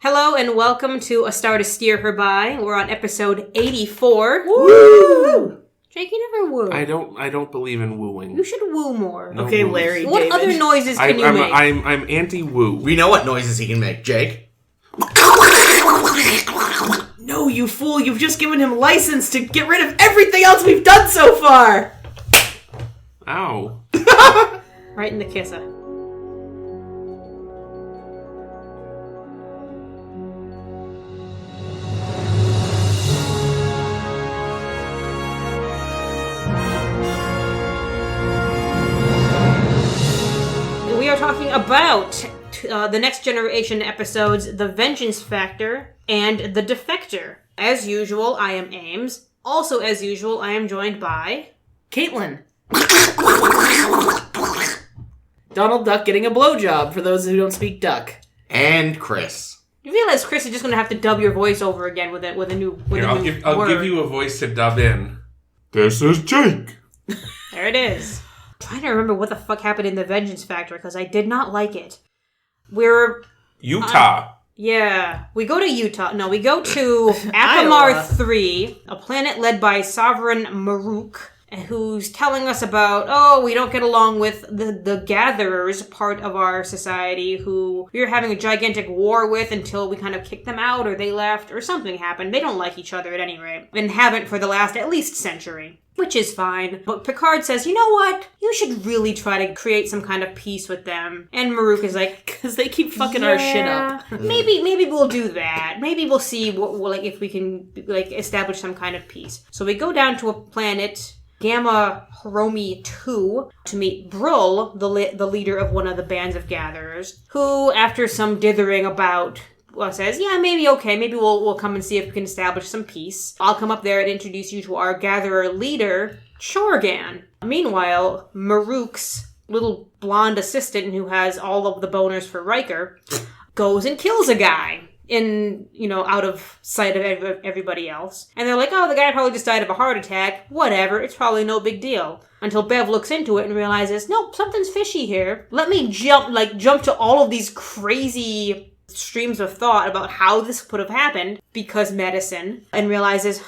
Hello and welcome to A Star to Steer Her By. We're on episode 84. Woo! Jake, you never woo. I don't believe in wooing. You should woo more. No okay, woo. Larry. What David. other noises can you make? I'm anti-woo. We know what noises he can make, Jake. No, you fool! You've just given him license to get rid of everything else we've done so far. Ow. Right in the kisser. We are talking about the Next Generation episodes, The Vengeance Factor and The Defector. As usual, I am Ames. Also, as usual, I am joined by... Caitlin. Donald Duck getting a blowjob, for those who don't speak duck. And Chris. You realize Chris is just going to have to dub your voice over again with a new Here, I'll give you a voice to dub in. This is Jake. There it is. I'm trying to remember what the fuck happened in The Vengeance Factor, because I did not like it. We're... Utah. Yeah. We go to Utah. No, we go to Akamar 3, a planet led by Sovereign Maruk, who's telling us about, we don't get along with the gatherers, part of our society, who we were having a gigantic war with until we kind of kicked them out, or they left, or something happened. They don't like each other at any rate, and haven't for the last at least century. Which is fine. But Picard says, you know what? You should really try to create some kind of peace with them. And Maruk is like... Because they keep fucking our shit up. maybe we'll do that. Maybe we'll see if we can establish some kind of peace. So we go down to a planet... Gamma Hiromi 2 to meet Brull, the leader of one of the bands of gatherers, who, after some dithering about, says, yeah, maybe we'll come and see if we can establish some peace. I'll come up there and introduce you to our gatherer leader, Chorgan. Meanwhile, Maruk's little blonde assistant, who has all of the boners for Riker, goes and kills a guy. Out of sight of everybody else. And they're like, the guy probably just died of a heart attack. Whatever, it's probably no big deal. Until Bev looks into it and realizes, nope, something's fishy here. Let me jump to all of these crazy streams of thought about how this could have happened, because medicine, and realizes,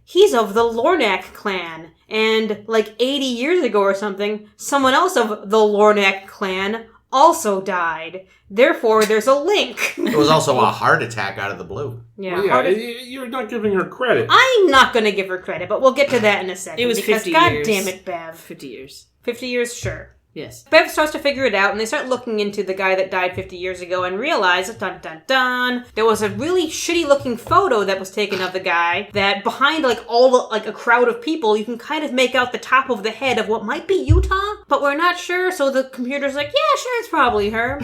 he's of the Lornak clan. And 80 years ago or something, someone else of the Lornak clan also died. Therefore, there's a link. It was also a heart attack out of the blue. Yeah, You're not giving her credit. I'm not going to give her credit, but we'll get to that in a second. It was 50 God years. damn it, Bev. 50 years. 50 years, sure. Yes. Bev starts to figure it out, and they start looking into the guy that died 50 years ago and realize, dun dun dun, there was a really shitty-looking photo that was taken of the guy that behind, a crowd of people, you can kind of make out the top of the head of what might be Utah, but we're not sure, so the computer's like, yeah, sure, it's probably her.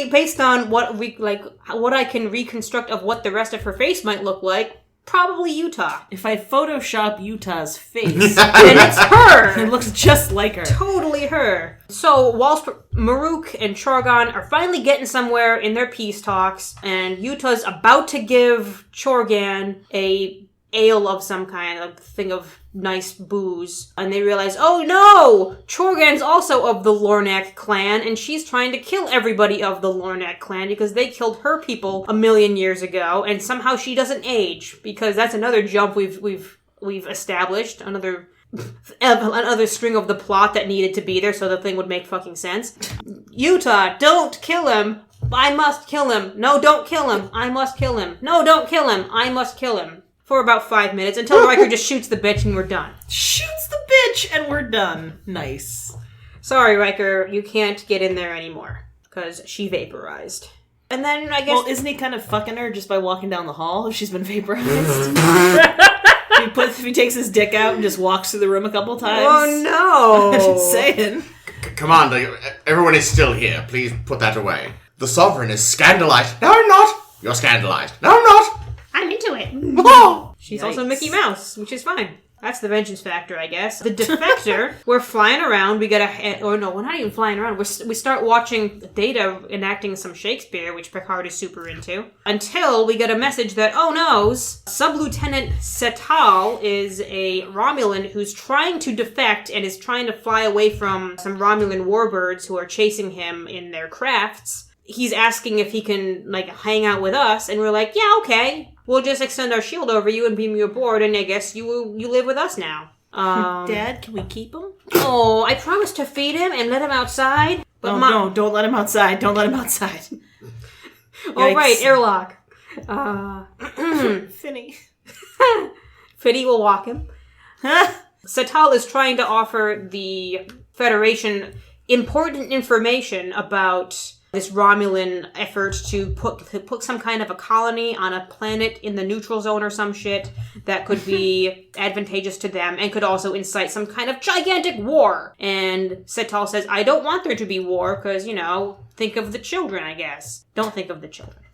Based on what I can reconstruct of what the rest of her face might look like, probably Utah. If I Photoshop Utah's face, then it's her. It looks just like her. Totally her. So, whilst Maruk and Chorgan are finally getting somewhere in their peace talks, and Utah's about to give Chorgan a ale of some kind, a thing of nice booze, and they realize, oh no! Chorgan's also of the Lornak clan, and she's trying to kill everybody of the Lornak clan because they killed her people 1,000,000 years ago, and somehow she doesn't age, because that's another jump we've established, another string of the plot that needed to be there so the thing would make fucking sense. Utah, don't kill him! I must kill him! No, don't kill him! I must kill him! No, don't kill him! I must kill him! For about 5 minutes, until Riker just shoots the bitch and we're done. Shoots the bitch and we're done. Nice. Sorry, Riker, you can't get in there anymore, because she vaporized. And then, I guess... Well, isn't he kind of fucking her just by walking down the hall if she's been vaporized? He takes his dick out and just walks through the room a couple times. Oh, no! Just saying. Come on, everyone is still here. Please put that away. The Sovereign is scandalized. No, I'm not. You're scandalized. No, I'm not. I'm into it. Oh! She's Yikes. also Mickey Mouse, which is fine. That's the Vengeance Factor, I guess. The Defector, we're flying around. We get we're not even flying around. We start watching Data enacting some Shakespeare, which Picard is super into. Until we get a message that, oh no, Sub-Lieutenant Setal is a Romulan who's trying to defect and is trying to fly away from some Romulan warbirds who are chasing him in their crafts. he's asking if he can, like, hang out with us, and we're like, yeah, okay. We'll just extend our shield over you and beam you aboard, and I guess you live with us now. Dad, can we keep him? Oh, I promised to feed him and let him outside. But No, don't let him outside. Don't let him outside. Oh, right, airlock. Finny. Fiddy will walk him. Satal is trying to offer the Federation important information about this Romulan effort to put some kind of a colony on a planet in the neutral zone or some shit that could be advantageous to them and could also incite some kind of gigantic war. And Satal says, I don't want there to be war because, think of the children, I guess. Don't think of the children.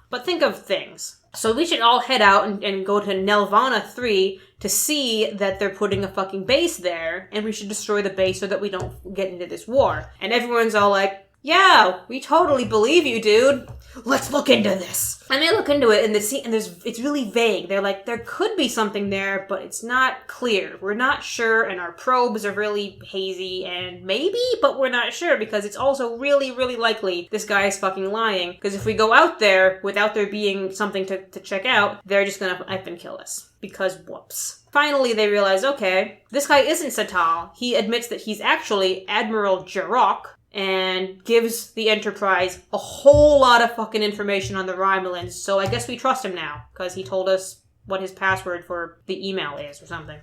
But think of things. So we should all head out and go to Nelvana 3 to see that they're putting a fucking base there, and we should destroy the base so that we don't get into this war. And everyone's all like, yeah, we totally believe you, dude. Let's look into this. And they look into it, and it's really vague. They're like, there could be something there, but it's not clear. We're not sure, and our probes are really hazy, and maybe, but we're not sure, because it's also really, really likely this guy is fucking lying. Because if we go out there without there being something to check out, they're just gonna up and kill us. Because whoops. Finally, they realize, okay, this guy isn't Satal. He admits that he's actually Admiral Jarok, and gives the Enterprise a whole lot of fucking information on the Romulans, so I guess we trust him now, because he told us what his password for the email is or something.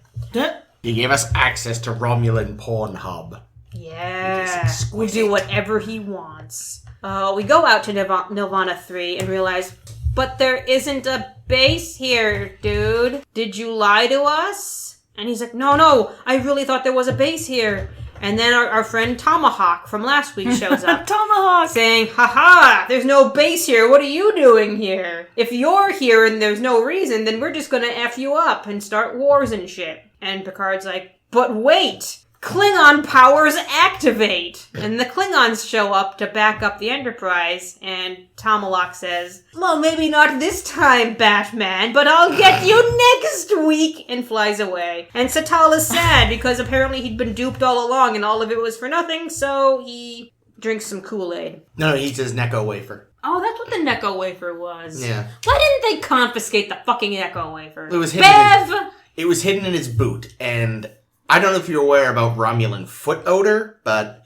He gave us access to Romulan Pornhub. Yeah, we do whatever he wants. We go out to Nirvana 3 and realize, but there isn't a base here, dude. Did you lie to us? And he's like, no, I really thought there was a base here. And then our friend Tomahawk from last week shows up. Tomahawk! Saying, haha, there's no base here. What are you doing here? If you're here and there's no reason, then we're just gonna F you up and start wars and shit. And Picard's like, but wait! Klingon powers activate! And the Klingons show up to back up the Enterprise, and Tomahawk says, well, maybe not this time, Batman, but I'll get you next week! And flies away. And Satal is sad, because apparently he'd been duped all along, and all of it was for nothing, so he drinks some Kool-Aid. No, he eats his Necco wafer. Oh, that's what the Necco wafer was. Yeah. Why didn't they confiscate the fucking Necco wafer? It was hidden in his boot, and I don't know if you're aware about Romulan foot odor, but...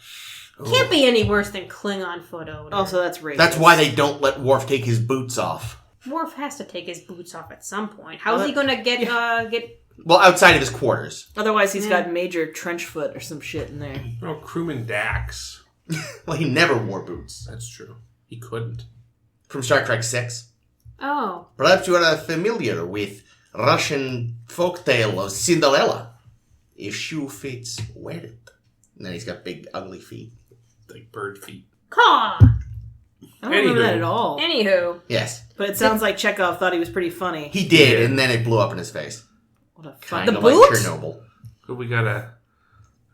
Can't be any worse than Klingon foot odor. Also, that's racist. That's why they don't let Worf take his boots off. Worf has to take his boots off at some point. How's he gonna get... Well, outside of his quarters. Otherwise, he's got major trench foot or some shit in there. Oh, crewman Dax. Well, he never wore boots. That's true. He couldn't. From Star Trek 6. Oh. Perhaps you are familiar with Russian folktale of Cinderella. If shoe fits, wear it. And then he's got big, ugly feet. Like bird feet. Caw! I don't remember that at all. Anywho. Yes. But it sounds like Chekhov thought he was pretty funny. He did, and then it blew up in his face. What a fuck. Kind of boot? like Chernobyl. But we got a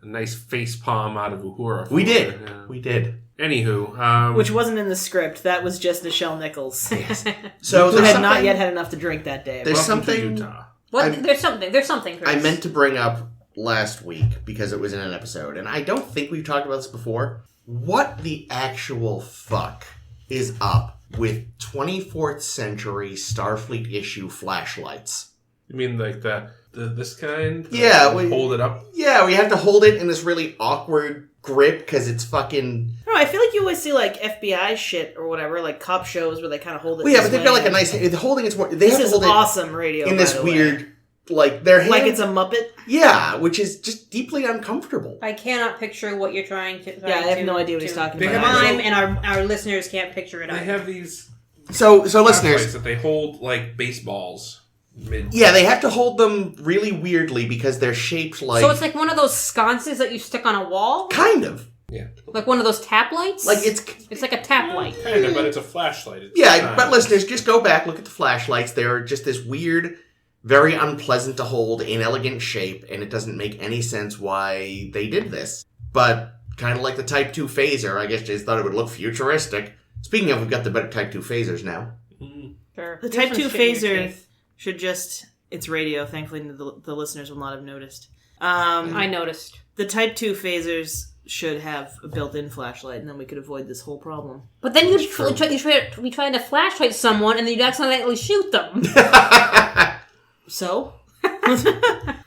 nice face palm out of Uhura. We did. Yeah. We did. Anywho. Which wasn't in the script. That was just Nichelle Nichols. Yes. So who had not yet had enough to drink that day. There's Welcome to something... Utah. What? There's something, Chris. I meant to bring up last week because it was in an episode, and I don't think we've talked about this before. What the actual fuck is up with 24th century Starfleet issue flashlights? You mean like this kind? Yeah. Hold it up? Yeah, we have to hold it in this really awkward grip because it's fucking... I don't know, I feel like you always see like FBI shit or whatever, like cop shows where they kind of hold it. Well, yeah, but they've got like a nice... The holding it's more... They This have to is hold awesome radio, it in by this the way. weird... Like, their hand... Like it's a Muppet? Yeah, which is just deeply uncomfortable. I cannot picture what you're trying to... Yeah, I have no idea what he's talking They about. have Mime and our listeners can't picture it They either. have these So listeners... flashlights that they hold like baseballs. Yeah, they have to hold them really weirdly because they're shaped like... So it's like one of those sconces that you stick on a wall? Kind of. Yeah. Like one of those tap lights? Like, it's... It's like a tap light. Kind of, but it's a flashlight. It's Yeah, but listeners, just go back, look at the flashlights. They're just this weird, very unpleasant to hold, inelegant shape, and it doesn't make any sense why they did this. But, kind of like the Type 2 phaser, I guess they just thought it would look futuristic. Speaking of, we've got the better Type 2 phasers now. Sure. The Here's Type some 2 shit in your phaser teeth. should just... It's radio, thankfully the listeners will not have noticed. I noticed. The Type 2 phasers should have a built-in flashlight, and then we could avoid this whole problem. But then you'd be trying to flashlight someone, and then you'd accidentally shoot them. So?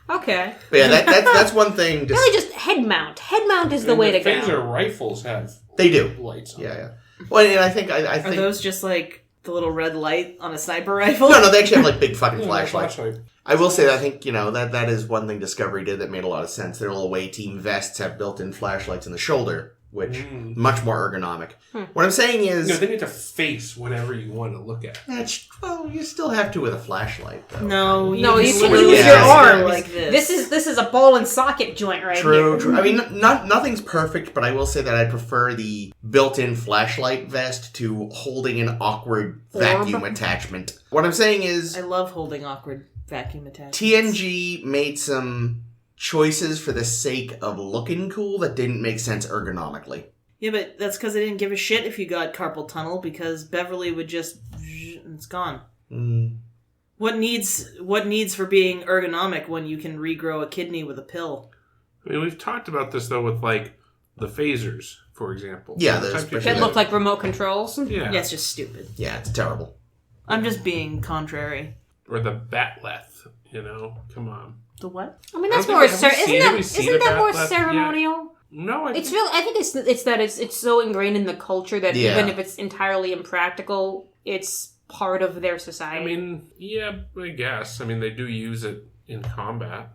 Okay. But yeah, that's one thing. Really, just head mount. Head mount is the way to go. Phaser rifles have They do. lights on. Yeah. Well, and I think Are those just like the little red light on a sniper rifle? No, they actually have like big fucking flashlights. Flashlight. I will say that I think, that is one thing Discovery did that made a lot of sense. Their little away team vests have built-in flashlights in the shoulder, which much more ergonomic. What I'm saying is... they need to face whatever you want to look at. you still have to with a flashlight, though. No, you can use Yeah. your arms. like this. This is a ball and socket joint right here. True. I mean, nothing's perfect, but I will say that I prefer the built-in flashlight vest to holding an awkward vacuum attachment. What I'm saying is... I love holding awkward vacuum attachments. TNG made some choices for the sake of looking cool that didn't make sense ergonomically. Yeah, but that's because they didn't give a shit if you got carpal tunnel, because Beverly would just... and it's gone. What needs for being ergonomic when you can regrow a kidney with a pill? I mean, we've talked about this, though, with, like, the phasers, for example. Yeah, The those type two That phasers. look like remote controls. Yeah. Yeah, it's just stupid. Yeah, it's terrible. I'm just being contrary. Or the batleth, Come on. The what? I mean, that's I don't more. think have we seen Isn't a that more backlash yet? ceremonial? No, It's real. I think it's that it's so ingrained in the culture that Yeah. even if it's entirely impractical, it's part of their society. I mean, yeah, I guess. I mean, they do use it in combat.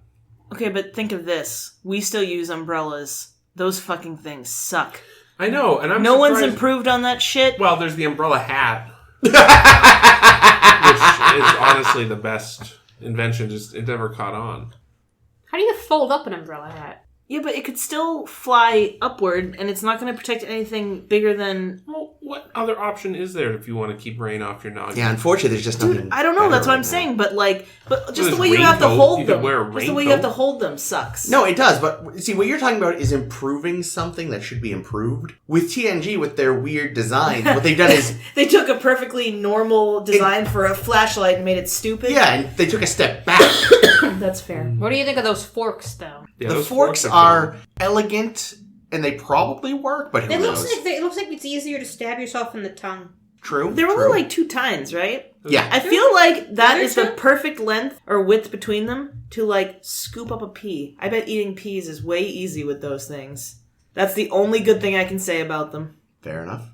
Okay, but think of this. We still use umbrellas. Those fucking things suck. I know, and I'm No one's surprised- improved on that shit. Well, there's the umbrella hat, which is honestly the best invention. Just it never caught on. How do you fold up an umbrella hat? Yeah, but it could still fly upward, and it's not going to protect anything bigger than... Well, what other option is there if you want to keep rain off your noggin? Yeah, unfortunately, there's just nothing. Dude, I don't know. better That's what right I'm now. saying. But just There's the way you have to raincoat. hold You could them. wear a Just the way you have to raincoat. hold them sucks. No, it does. But see, what you're talking about is improving something that should be improved. With TNG, with their weird designs, what they've done is They took a perfectly normal design for a flashlight and made it stupid. and they took a step back. That's fair. What do you think of those forks, though? Yeah, The those forks are elegant, and they probably work, but who It knows? looks like it's easier to stab yourself in the tongue. True. They're true. only like 2 tines, right? Yeah. I feel like that Is is there the two? perfect length or width between them to like scoop up a pea. I bet eating peas is way easy with those things. That's the only good thing I can say about them. Fair enough.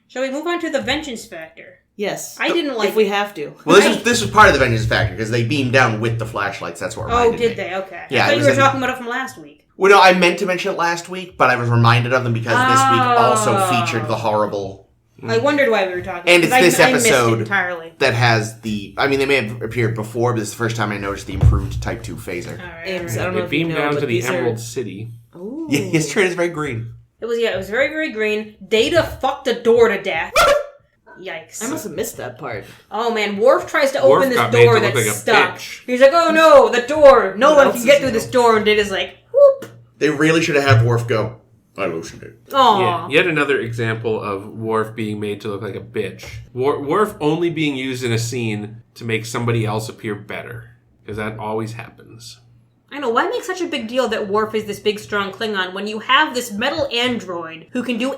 Shall we move on to the vengeance factor? Yes. I didn't like if we it. have to. Well, this was part of the vengeance factor because they beamed down with the flashlights. That's what reminded Oh, did me. they? Okay. Yeah, I it thought you was were in- talking about it from last week. Well, no, I meant to mention it last week, but I was reminded of them because this week also featured the horrible. I wondered why we were talking. And it's this I missed episode it entirely. that has the. I mean, they may have appeared before, but this is the first time I noticed the improved Type 2 phaser. All right. Ames, I don't know They if you beamed know, down but to the these are- Emerald City. Ooh. Yeah, yes, true. It's very green. It was very, very green. Data fucked a door to death. Yikes. I must have missed that part. Oh man, Worf tries to Worf open this got made door to look that's like a stuck. bitch. He's like, oh no, the door. No What one else can is get through new? this door. And Data's like, whoop. They really should have had Worf go. I loosened it. Aw. Yeah, yet another example of Worf being made to look like a bitch. Worf only being used in a scene to make somebody else appear better. Because that always happens. I know, why make such a big deal that Worf is this big, strong Klingon when you have this metal android who can do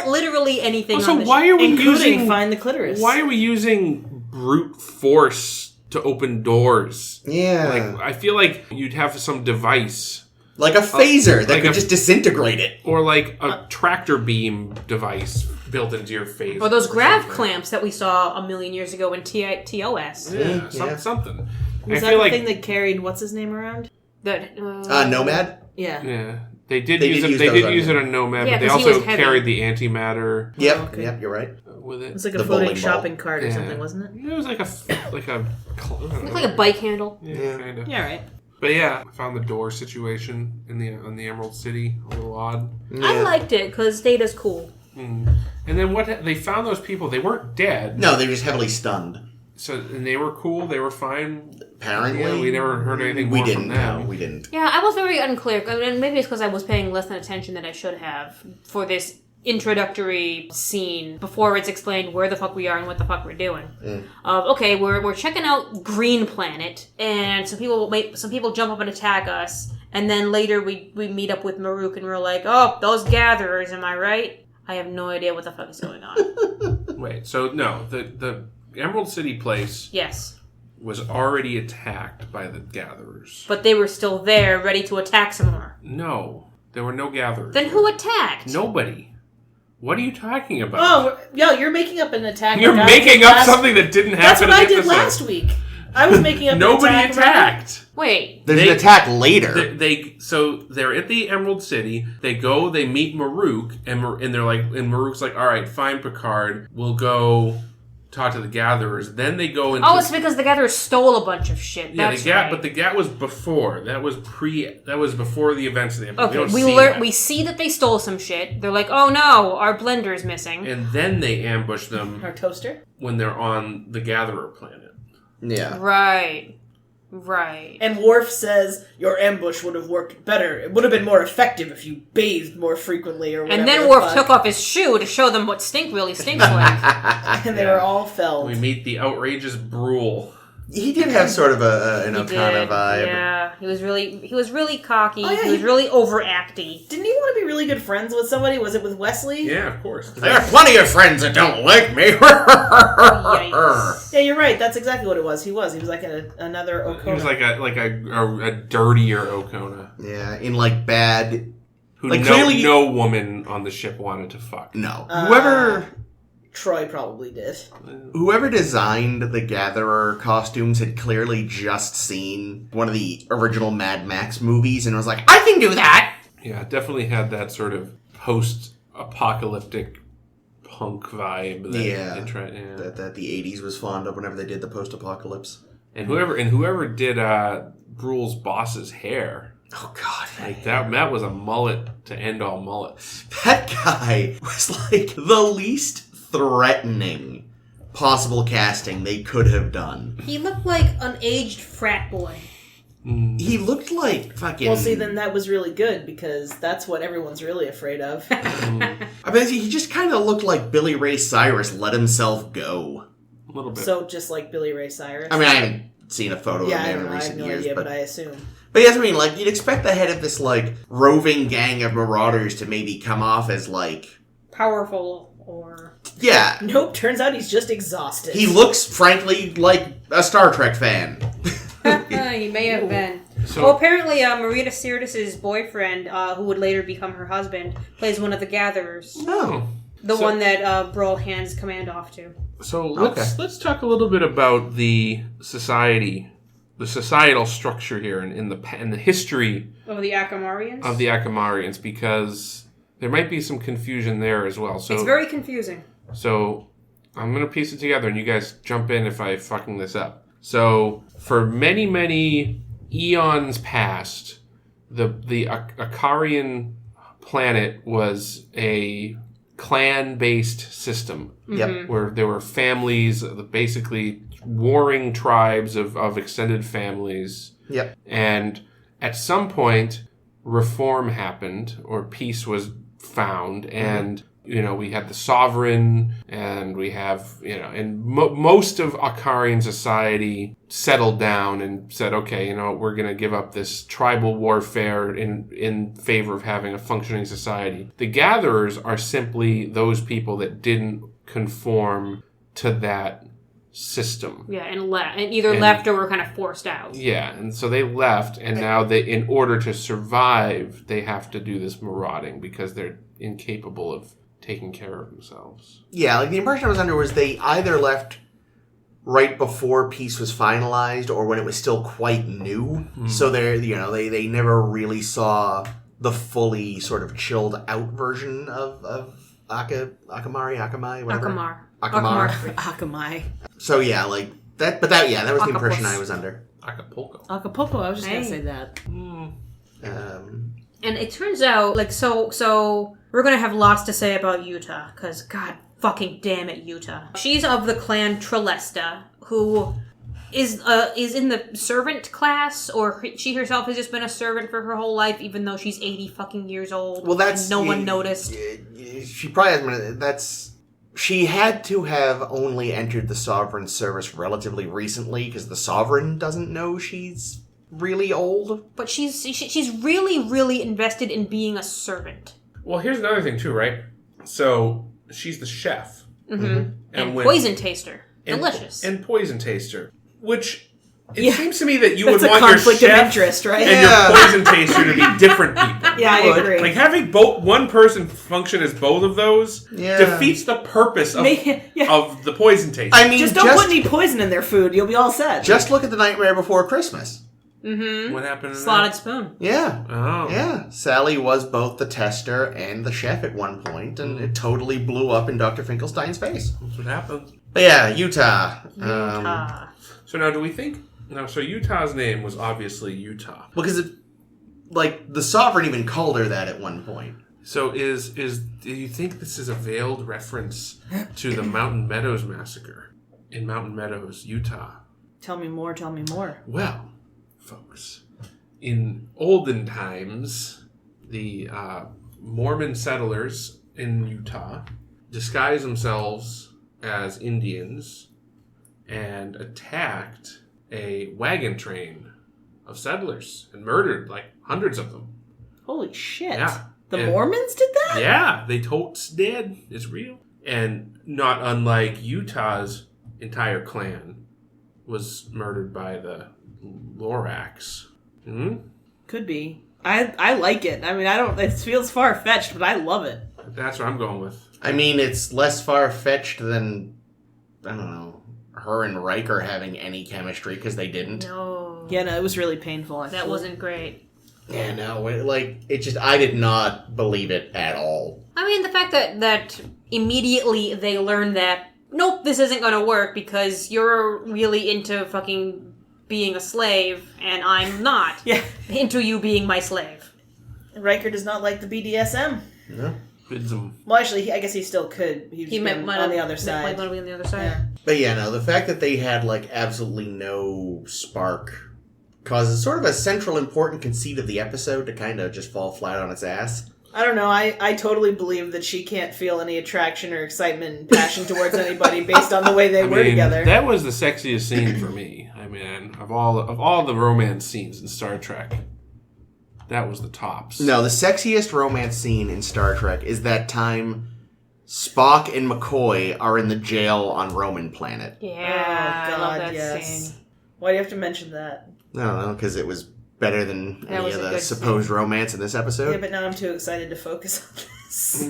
literally anything Also, on the why ship? are we Including using... find the clitoris. Why are we using brute force to open doors? Yeah. Like, I feel like you'd have some device... Like a phaser that like could a- just disintegrate it. Or like a tractor beam device built into your face. Or those grav clamps that we saw a million years ago in TOS. Yeah, Yeah. something. Was I that feel the like thing that carried what's his name around? That, Nomad? Yeah. yeah, they did They use did it. use They those did on use him. it on Nomad, Yeah, but they 'cause he also was heavy. carried the antimatter Yep, okay. yep, you're right. with It it. was like The a floating bowling ball. shopping cart or Yeah. something, wasn't it? It was like a looked like a bike handle. yeah, kind of. Yeah, right. But yeah, I found the door situation on the Emerald City a little odd. I liked it because Data's cool. And then they found those people. They weren't dead. No, they were just heavily stunned. So and they were cool. They were fine. Apparently. Yeah, we never heard anything We more didn't, from them. no, we didn't. Yeah, I was very unclear. I mean, maybe it's because I was paying less than attention than I should have for this introductory scene before it's explained where the fuck we are and what the fuck we're doing. We're checking out Green Planet, and some people jump up and attack us, And then later we meet up with Maruk and we're like, oh, those gatherers, am I right? I have no idea what the fuck is going on. Wait, so no, the Emerald City place Yes. was already attacked by the gatherers. But they were still there, ready to attack some more. No, there were no gatherers. Then who attacked? Nobody. What are you talking about? Oh, yeah, you're making up an attack. You're like I making did up last- something that didn't That's happen what I in the did episode. last week. I was making up Nobody an attack. attacked. Wait. There's an attack later. So they're at the Emerald City. They go. They meet Maruk, and they're like, and Maruk's like, all right, fine, Picard. We'll go talk to the gatherers. Then they go into. Oh, it's because the gatherers stole a bunch of shit. yeah, That's the Gat, right. but the Gat was before. That was before the events of the episode. Okay, don't see we see that they stole some shit. They're like, oh no, our blender's missing. and then they ambush them Our toaster? when they're on the Gatherer planet. Yeah. Right. And Worf says, your ambush would have worked better. It would have been more effective if you bathed more frequently or whatever. And then Worf took off his shoe to show them what stink really stinks like. And they were all felled. We meet the outrageous Brule. He did have sort of an He Okana did, vibe. yeah. He was really cocky. Oh, yeah, he was really overacty. Didn't he want to be really good friends with somebody? Was it with Wesley? Yeah, of course. There are plenty of friends that don't like me. Yikes. Yeah, you're right. That's exactly what it was. He was like another Okona. He was like a dirtier Okona. Yeah, in like bad. Who Like, no, clearly- no woman on the ship wanted to fuck. No, Uh, Troy probably did. whoever designed the Gatherer costumes had clearly just seen one of the original Mad Max movies and was like, I can do that. Yeah, it definitely had that sort of post-apocalyptic punk vibe. That Yeah. yeah. That the 80s was fond of whenever they did the post-apocalypse. And whoever did Brule's boss's hair, Oh God, like that was a mullet to end all mullets. that guy was like the least threatening possible casting they could have done. He looked like an aged frat boy. He looked like fucking. Well, see, then that was really good because that's what everyone's really afraid of. I mean, he just kind of looked like Billy Ray Cyrus let himself go. A little bit. So just like Billy Ray Cyrus. I mean, I haven't seen a photo yeah, of I him don't in know. I have recent no years, idea, but but I assume. yes, I mean, like you'd expect the head of this like roving gang of marauders to maybe come off as like Powerful or... yeah. Nope. Turns out he's just exhausted. He looks, frankly, like a Star Trek fan. He may have been. So- Well, apparently, Marina Sirtis' boyfriend, who would later become her husband, plays one of the gatherers. Oh, The So- one that Brule hands command off to. So let's talk a little bit about the societal structure here, and the history Of the Akamarians? of the Akamarians, because there might be some confusion there as well. So It's very confusing. So I'm going to piece it together, and you guys jump in if I fucking this up. So for many, many eons past, the Akarian planet was a clan-based system. yep. Where there were families, basically warring tribes of extended families. Yep. And at some point, reform happened, or peace was found, and we had the sovereign, and we have and most of Akarian society settled down and said, okay, we're going to give up this tribal warfare in favor of having a functioning society. The gatherers are simply those people that didn't conform to that system. Yeah, and left or were kind of forced out. Yeah, and so they left, and now in order to survive, they have to do this marauding because they're incapable of taking care of themselves. Yeah, like the impression I was under was they either left right before peace was finalized or when it was still quite new. So they never really saw the fully sort of chilled out version of Akamai, whatever. Akamar. Akamai. So yeah, like that. But that was the impression I was under. Acapulco. Acapulco. I was just gonna Hey. say that. And it turns out, so we're gonna have lots to say about Utah, because god fucking damn it, Utah. She's of the clan Trelesta, who is in the servant class, or she herself has just been a servant for her whole life, even though she's 80 fucking years old. Well, that's and no one noticed. She probably hasn't. She had to have only entered the Sovereign service relatively recently because the Sovereign doesn't know she's really old. But she's really, really invested in being a servant. Well, here's another thing too, right? So she's the chef. Mm-hmm. And when- poison taster. Delicious. And poison taster. Which, it seems to me that you would That's a want your conflict chef of interest, right? and your poison taster to be different people. Yeah, I agree. Like, having one person function as both of those defeats the purpose of the poison taster. I mean, just don't put any poison in their food. You'll be all set. Just look at The Nightmare Before Christmas. Mm-hmm. What happened? Slotted spoon. Yeah. Oh. Yeah. Sally was both the tester and the chef at one point, and it totally blew up in Dr. Finkelstein's face. That's what happened. But yeah, Utah. So now, do we think... No, so Utah's name was obviously Utah. Because, the Sovereign even called her that at one point. So do you think this is a veiled reference to the Mountain Meadows massacre in Mountain Meadows, Utah? Tell me more, tell me more. Well, folks, in olden times, the Mormon settlers in Utah disguised themselves as Indians and attacked a wagon train of settlers and murdered hundreds of them. Holy shit. Yeah. The Mormons did that? Yeah, they totes did. It's real. And not unlike Utah's entire clan was murdered by the Lorax. Could be. I like it. I mean, it feels far-fetched, but I love it. That's what I'm going with. I mean, it's less far-fetched than, I don't know, her and Riker having any chemistry, because they didn't. No. Yeah, no, it was really painful. That wasn't great. Yeah, no, I did not believe it at all. I mean, the fact that immediately they learned that, nope, this isn't going to work because you're really into fucking being a slave, and I'm not into you being my slave. Riker does not like the BDSM. No. Well, actually, I guess he still could. He might on the other side. Might want to be on the other side. Yeah. But yeah, no, the fact that they had, absolutely no spark causes sort of a central important conceit of the episode to kind of just fall flat on its ass. I don't know. I totally believe that she can't feel any attraction or excitement and passion towards anybody based on the way they were together. That was the sexiest scene for me. I mean, of all the romance scenes in Star Trek, that was the tops. No, the sexiest romance scene in Star Trek is that time Spock and McCoy are in the jail on Roman planet. Yeah, oh, God, I love that yes. scene. Why do you have to mention that? I don't know, because it was better than any of the supposed romance in this episode. Yeah, but now I'm too excited to focus on this.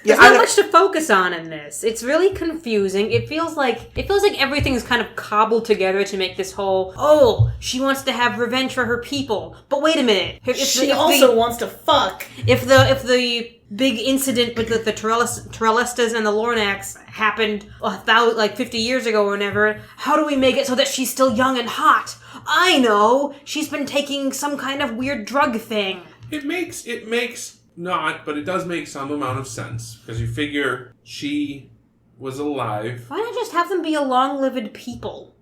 There's not much to focus on in this. It's really confusing. It feels like everything's kind of cobbled together to make this whole, she wants to have revenge for her people. But wait a minute. She also wants to fuck. If the big incident with the Trellistas and the Lornax happened 50 years ago or whatever, how do we make it so that she's still young and hot? I know! She's been taking some kind of weird drug thing. It makes not, but it does make some amount of sense. Because you figure she was alive. Why not just have them be a long-lived people?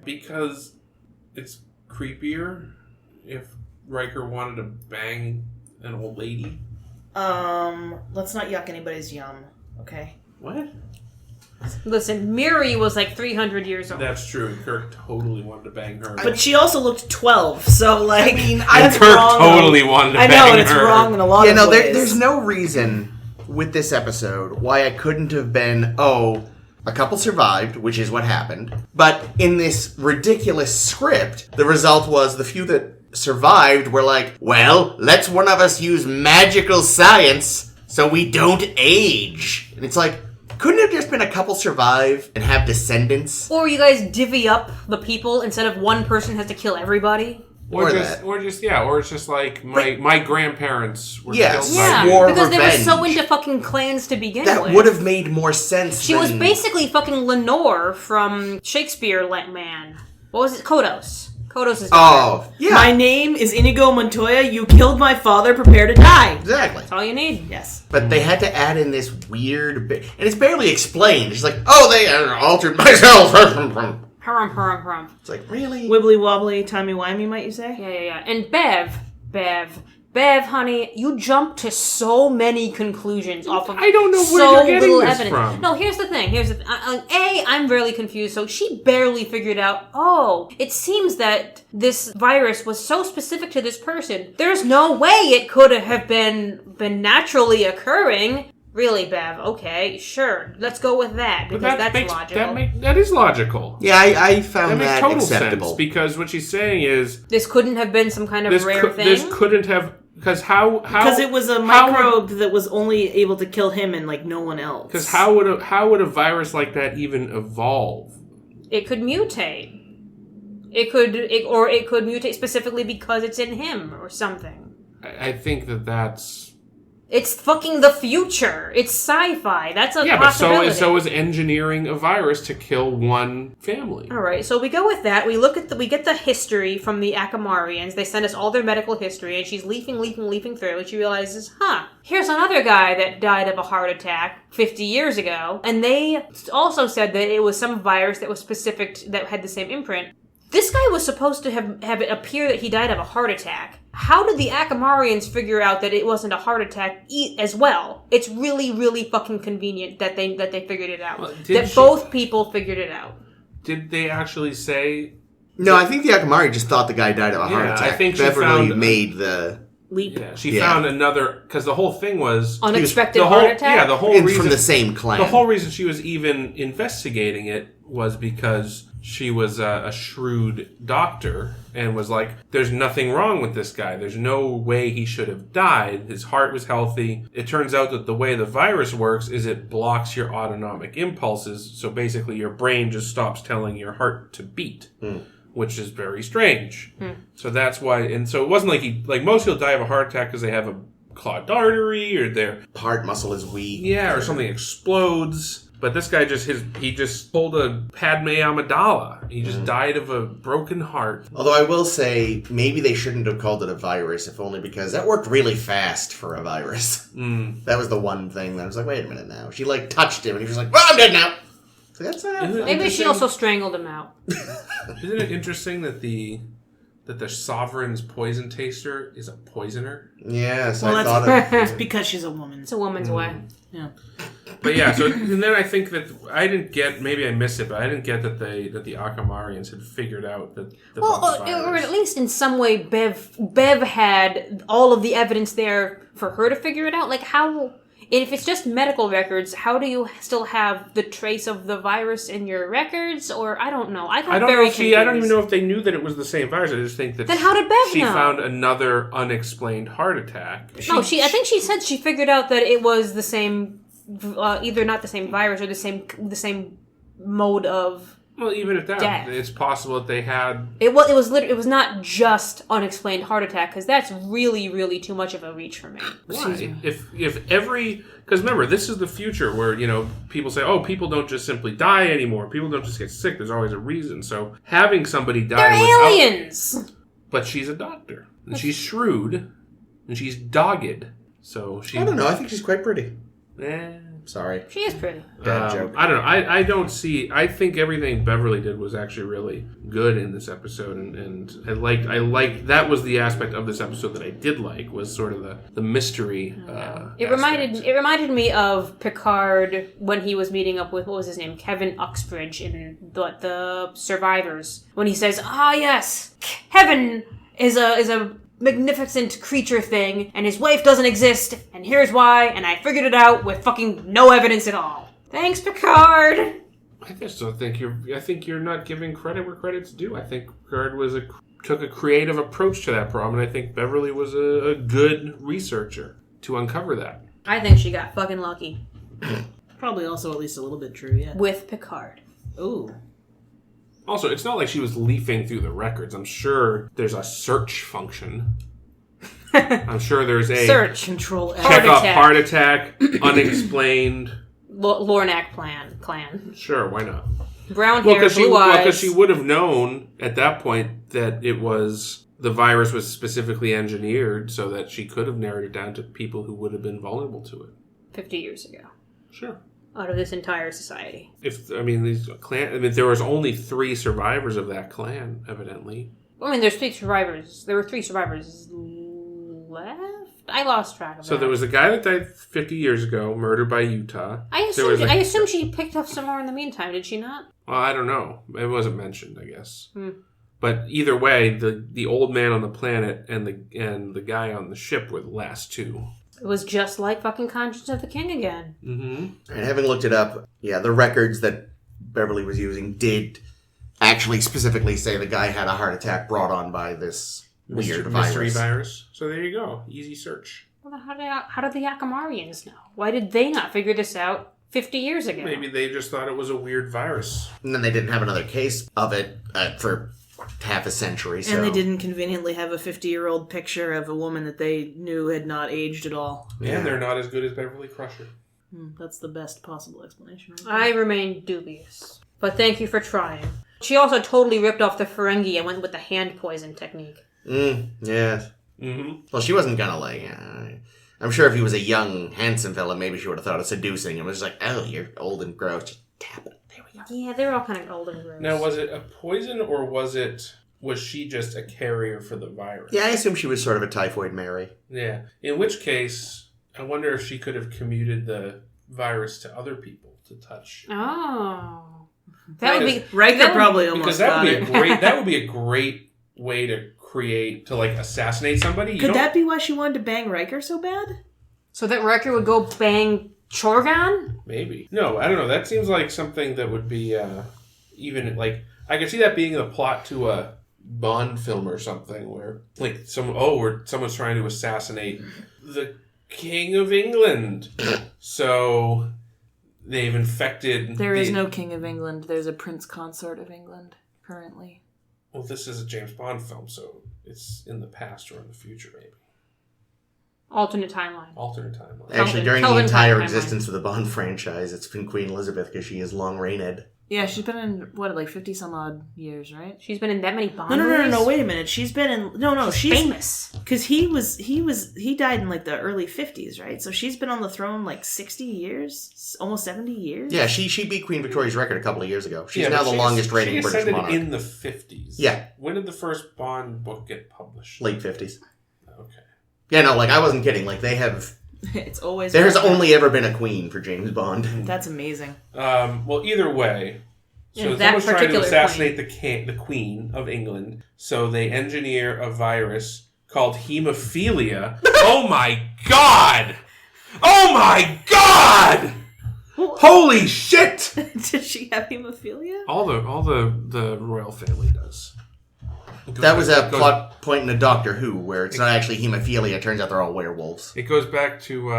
Because it's creepier if Riker wanted to bang an old lady. Let's not yuck anybody's yum, okay? What? Listen, Miri was 300 years old. That's true. Kirk totally wanted to bang her. But she also looked 12, so Kirk totally wanted to bang her. I know, and it's wrong in a lot of ways. There's no reason with this episode why I couldn't have been, a couple survived, which is what happened. But in this ridiculous script, the result was the few that survived were let's one of us use magical science so we don't age. And it's couldn't it have just been a couple survive and have descendants? Or you guys divvy up the people instead of one person has to kill everybody? Or it's just my grandparents were killed by war because revenge. They were so into fucking clans to begin with. That would have made more sense. She was basically fucking Lenore from Shakespeare Man. What was it? Kodos. Kodos is daughter. Yeah. My name is Inigo Montoya. You killed my father. Prepare to die. Exactly. That's all you need. Yes. But they had to add in this weird bit. And it's barely explained. It's they altered myself. Harum. It's really? Wibbly wobbly, timey wimey, might you say? Yeah. And Bev, Bev, honey, you jump to so many conclusions off of I don't know where so you're getting little this evidence. from. No, here's the thing. I'm really confused. So she barely figured out, it seems that this virus was so specific to this person. There's no way it could have been naturally occurring. Really, Bev? Okay, sure. Let's go with that, because that's logical. That is logical. Yeah, I found That makes that total acceptable. sense, because what she's saying is... This couldn't have been some kind of rare thing? This couldn't have... Because it was a microbe that was only able to kill him and no one else. Because how would a virus like that even evolve? It could mutate. It could mutate specifically because it's in him or something. I think that's... It's fucking the future. It's sci-fi. That's a possibility. But so is engineering a virus to kill one family. All right, so we go with that. We get the history from the Akamarians. They send us all their medical history, and she's leafing through, and she realizes, here's another guy that died of a heart attack 50 years ago, and they also said that it was some virus that was specific, that had the same imprint. This guy was supposed to have it appear that he died of a heart attack. How did the Akamarians figure out that it wasn't a heart attack as well? It's really, really fucking convenient that they figured it out. Well, both people figured it out. Did they actually say... No, I think the Akamari just thought the guy died of a heart attack. I think Beverly made the... leap. Yeah, she found another... Because the whole thing was... Unexpected heart attack? Yeah, the whole reason... from the same clan. The whole reason she was even investigating it was because she was a shrewd doctor and was like, there's nothing wrong with this guy. There's no way he should have died. His heart was healthy. It turns out that the way the virus works is it blocks your autonomic impulses. So basically your brain just stops telling your heart to beat. Which is very strange. So that's why, and so it wasn't like most people die of a heart attack because they have a clogged artery or their heart muscle is weak. Yeah, or something explodes. But this guy he just pulled a Padme Amidala. He just died of a broken heart. Although I will say, maybe they shouldn't have called it a virus, if only because that worked really fast for a virus. That was the one thing that I was like, wait a minute now. She touched him and he was like, well, I'm dead now. So that's maybe she also strangled him out. Isn't it interesting that the Sovereign's poison taster is a poisoner? Yes, well, I thought it's because she's a woman. It's a woman's way. Yeah. But yeah, so and then I think that I didn't get, maybe I missed it, but I didn't get that the Akamarians had figured out that or at least in some way Bev had all of the evidence there for her to figure it out. Like how, if it's just medical records, how do you still have the trace of the virus in your records? Or I don't know. I don't even know if they knew that it was the same virus. I just think that then how did Bev she know? Found another unexplained heart attack. I think she said she figured out that it was the same, either not the same virus or the same mode of. Well, even at that, death. It's possible that they had. It was not just unexplained heart attack, because that's really, really too much of a reach for me. Why? Because remember, this is the future where people say, oh, people don't just simply die anymore. People don't just get sick. There's always a reason. So having somebody die, they're aliens. But she's a doctor, and she's shrewd, and she's dogged. So she. I don't know. I think she's quite pretty. Sorry. She is pretty. Bad joke. I don't know. I think everything Beverly did was actually really good in this episode, and I liked that was the aspect of this episode that I did like, was sort of the mystery. It reminded me of Picard when he was meeting up with, what was his name, Kevin Uxbridge in the Survivors, when he says, yes, Kevin is a magnificent creature thing, and his wife doesn't exist, and here's why, and I figured it out with fucking no evidence at all. Thanks, Picard! I just don't think I think you're not giving credit where credit's due. I think Picard took a creative approach to that problem, and I think Beverly was a good researcher to uncover that. I think she got fucking lucky. Probably also at least a little bit true, yeah. With Picard. Ooh. Also, it's not like she was leafing through the records. I'm sure there's a search function. I'm sure there's a... Search. Control check up heart attack, unexplained... Lornak clan. Sure, why not? Brown hair, blue eyes. Because she would have known at that point that the virus was specifically engineered so that she could have narrowed it down to people who would have been vulnerable to it. 50 years ago. Sure. Out of this entire society. There was only 3 survivors of that clan, evidently. There's 3 survivors. There were 3 survivors left? I lost track of that. So there was a guy that died 50 years ago, murdered by Utah. I assumed she picked up some more in the meantime, did she not? Well, I don't know. It wasn't mentioned, I guess. But either way, the old man on the planet and the guy on the ship were the last two. It was just like fucking Conscience of the King again. Mm-hmm. And having looked it up, yeah, the records that Beverly was using did actually specifically say the guy had a heart attack brought on by this weird mystery virus. virus. So there you go. Easy search. Well, how did the Akamarians know? Why did they not figure this out 50 years ago? Maybe they just thought it was a weird virus. And then they didn't have another case of it for half a century. So. And they didn't conveniently have a 50-year-old picture of a woman that they knew had not aged at all. Yeah. And they're not as good as Beverly Crusher. That's the best possible explanation. I remain dubious. But thank you for trying. She also totally ripped off the Ferengi and went with the hand poison technique. Yes. Mm-hmm. Well, she wasn't gonna I'm sure if he was a young, handsome fella, maybe she would have thought of seducing him. It was like, oh, you're old and gross. Just tap it. There we go. Yeah, they're all kind of old and gross. Now, was it a poison or was she just a carrier for the virus? Yeah, I assume she was sort of a typhoid Mary. Yeah. In which case, I wonder if she could have commuted the virus to other people to touch. Oh. That would be... Riker probably almost got it. That would be a great way to assassinate somebody. Could that be why she wanted to bang Riker so bad? So that Riker would go bang Chorgan? Maybe. No, I don't know. That seems like something that would be even like I could see that being the plot to a Bond film or something where like someone's trying to assassinate the King of England. So they've infected. There is no King of England. There's a Prince Consort of England currently. Well, this is a James Bond film, so it's in the past or in the future, maybe. Alternate timeline. Actually, during the entire existence of the Bond franchise, it's been Queen Elizabeth because she is long-reigned. Yeah, she's been in, 50 some odd years, right? She's been in that many Bond No, movies? wait a minute. She's been in... She's famous. Because he died in like the early 50s, right? So she's been on the throne like 60 years? Almost 70 years? Yeah, she beat Queen Victoria's record a couple of years ago. She's now the longest reigning British monarch. In the 50s. Yeah. When did the first Bond book get published? Late 50s. Okay. Yeah, no, I wasn't kidding. They have... It's always... There's only ever been a queen for James Bond. That's amazing. Well, either way... So someone's trying to assassinate the Queen of England, so they engineer a virus called hemophilia. Oh my god! Oh my god! Holy shit! Did she have hemophilia? All the royal family does. That was a plot point in a Doctor Who where it's not actually hemophilia. It turns out they're all werewolves. It goes back to...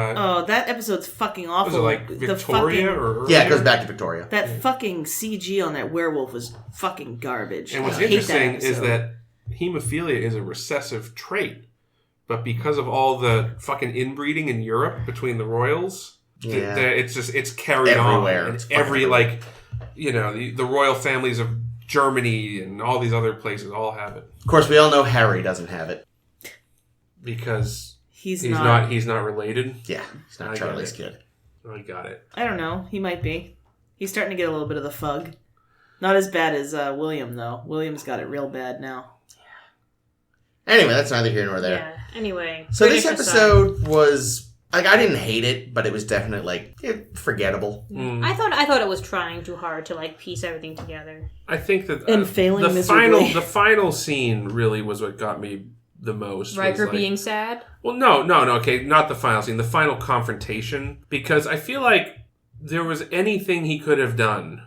that episode's fucking awful. Was it like Victoria or earlier? Yeah, it goes back to Victoria. That fucking CG on that werewolf was fucking garbage. And what's interesting is that hemophilia is a recessive trait. But because of all the fucking inbreeding in Europe between the royals, it's carried everywhere. On. The royal families of Germany and all these other places all have it. Of course, we all know Harry doesn't have it because he's not related. Yeah, he's not Charlie's kid. I got it. I don't know. He might be. He's starting to get a little bit of the fug. Not as bad as William though. William's got it real bad now. Anyway, that's neither here nor there. Yeah. Anyway, so this episode was I didn't hate it, but it was definitely forgettable. I thought it was trying too hard to piece everything together. I think that and failing miserably. The final scene really was what got me the most. Riker being sad? Well, no, okay, not the final scene, the final confrontation, because I feel like there was anything he could have done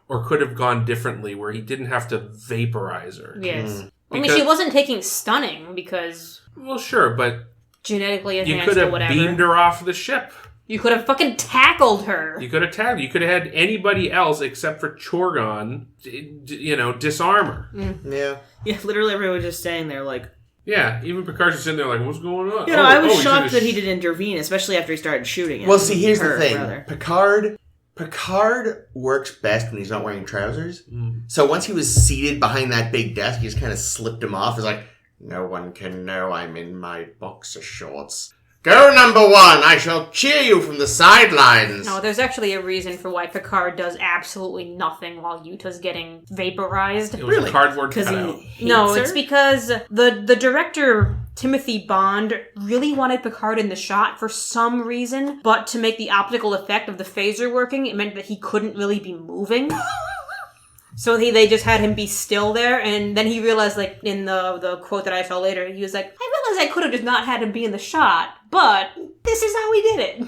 or could have gone differently where he didn't have to vaporize her. Yes. She wasn't taking stunning because... Well, sure, but... genetically advanced you could have or whatever. beamed her off the ship. You could have fucking tackled her. You could have tackled. You could have had anybody else except for Chorgon, disarm her. Yeah, literally everyone was just standing there like... Yeah, even Picard's just sitting there like, what's going on? I was shocked that he didn't intervene, especially after he started shooting him. Well, see, here's the thing. Picard works best when he's not wearing trousers. So once he was seated behind that big desk, he just kind of slipped him off. It's like... No one can know I'm in my boxer shorts. Go, number one! I shall cheer you from the sidelines! No, there's actually a reason for why Picard does absolutely nothing while Yuta's getting vaporized. It was a cardboard cutout. No, it's because the director Timothy Bond really wanted Picard in the shot for some reason, but to make the optical effect of the phaser working, it meant that he couldn't really be moving. So they just had him be still there, and then he realized, like, in the quote that I saw later, he was like, I realized I could have just not had him be in the shot, but this is how we did it.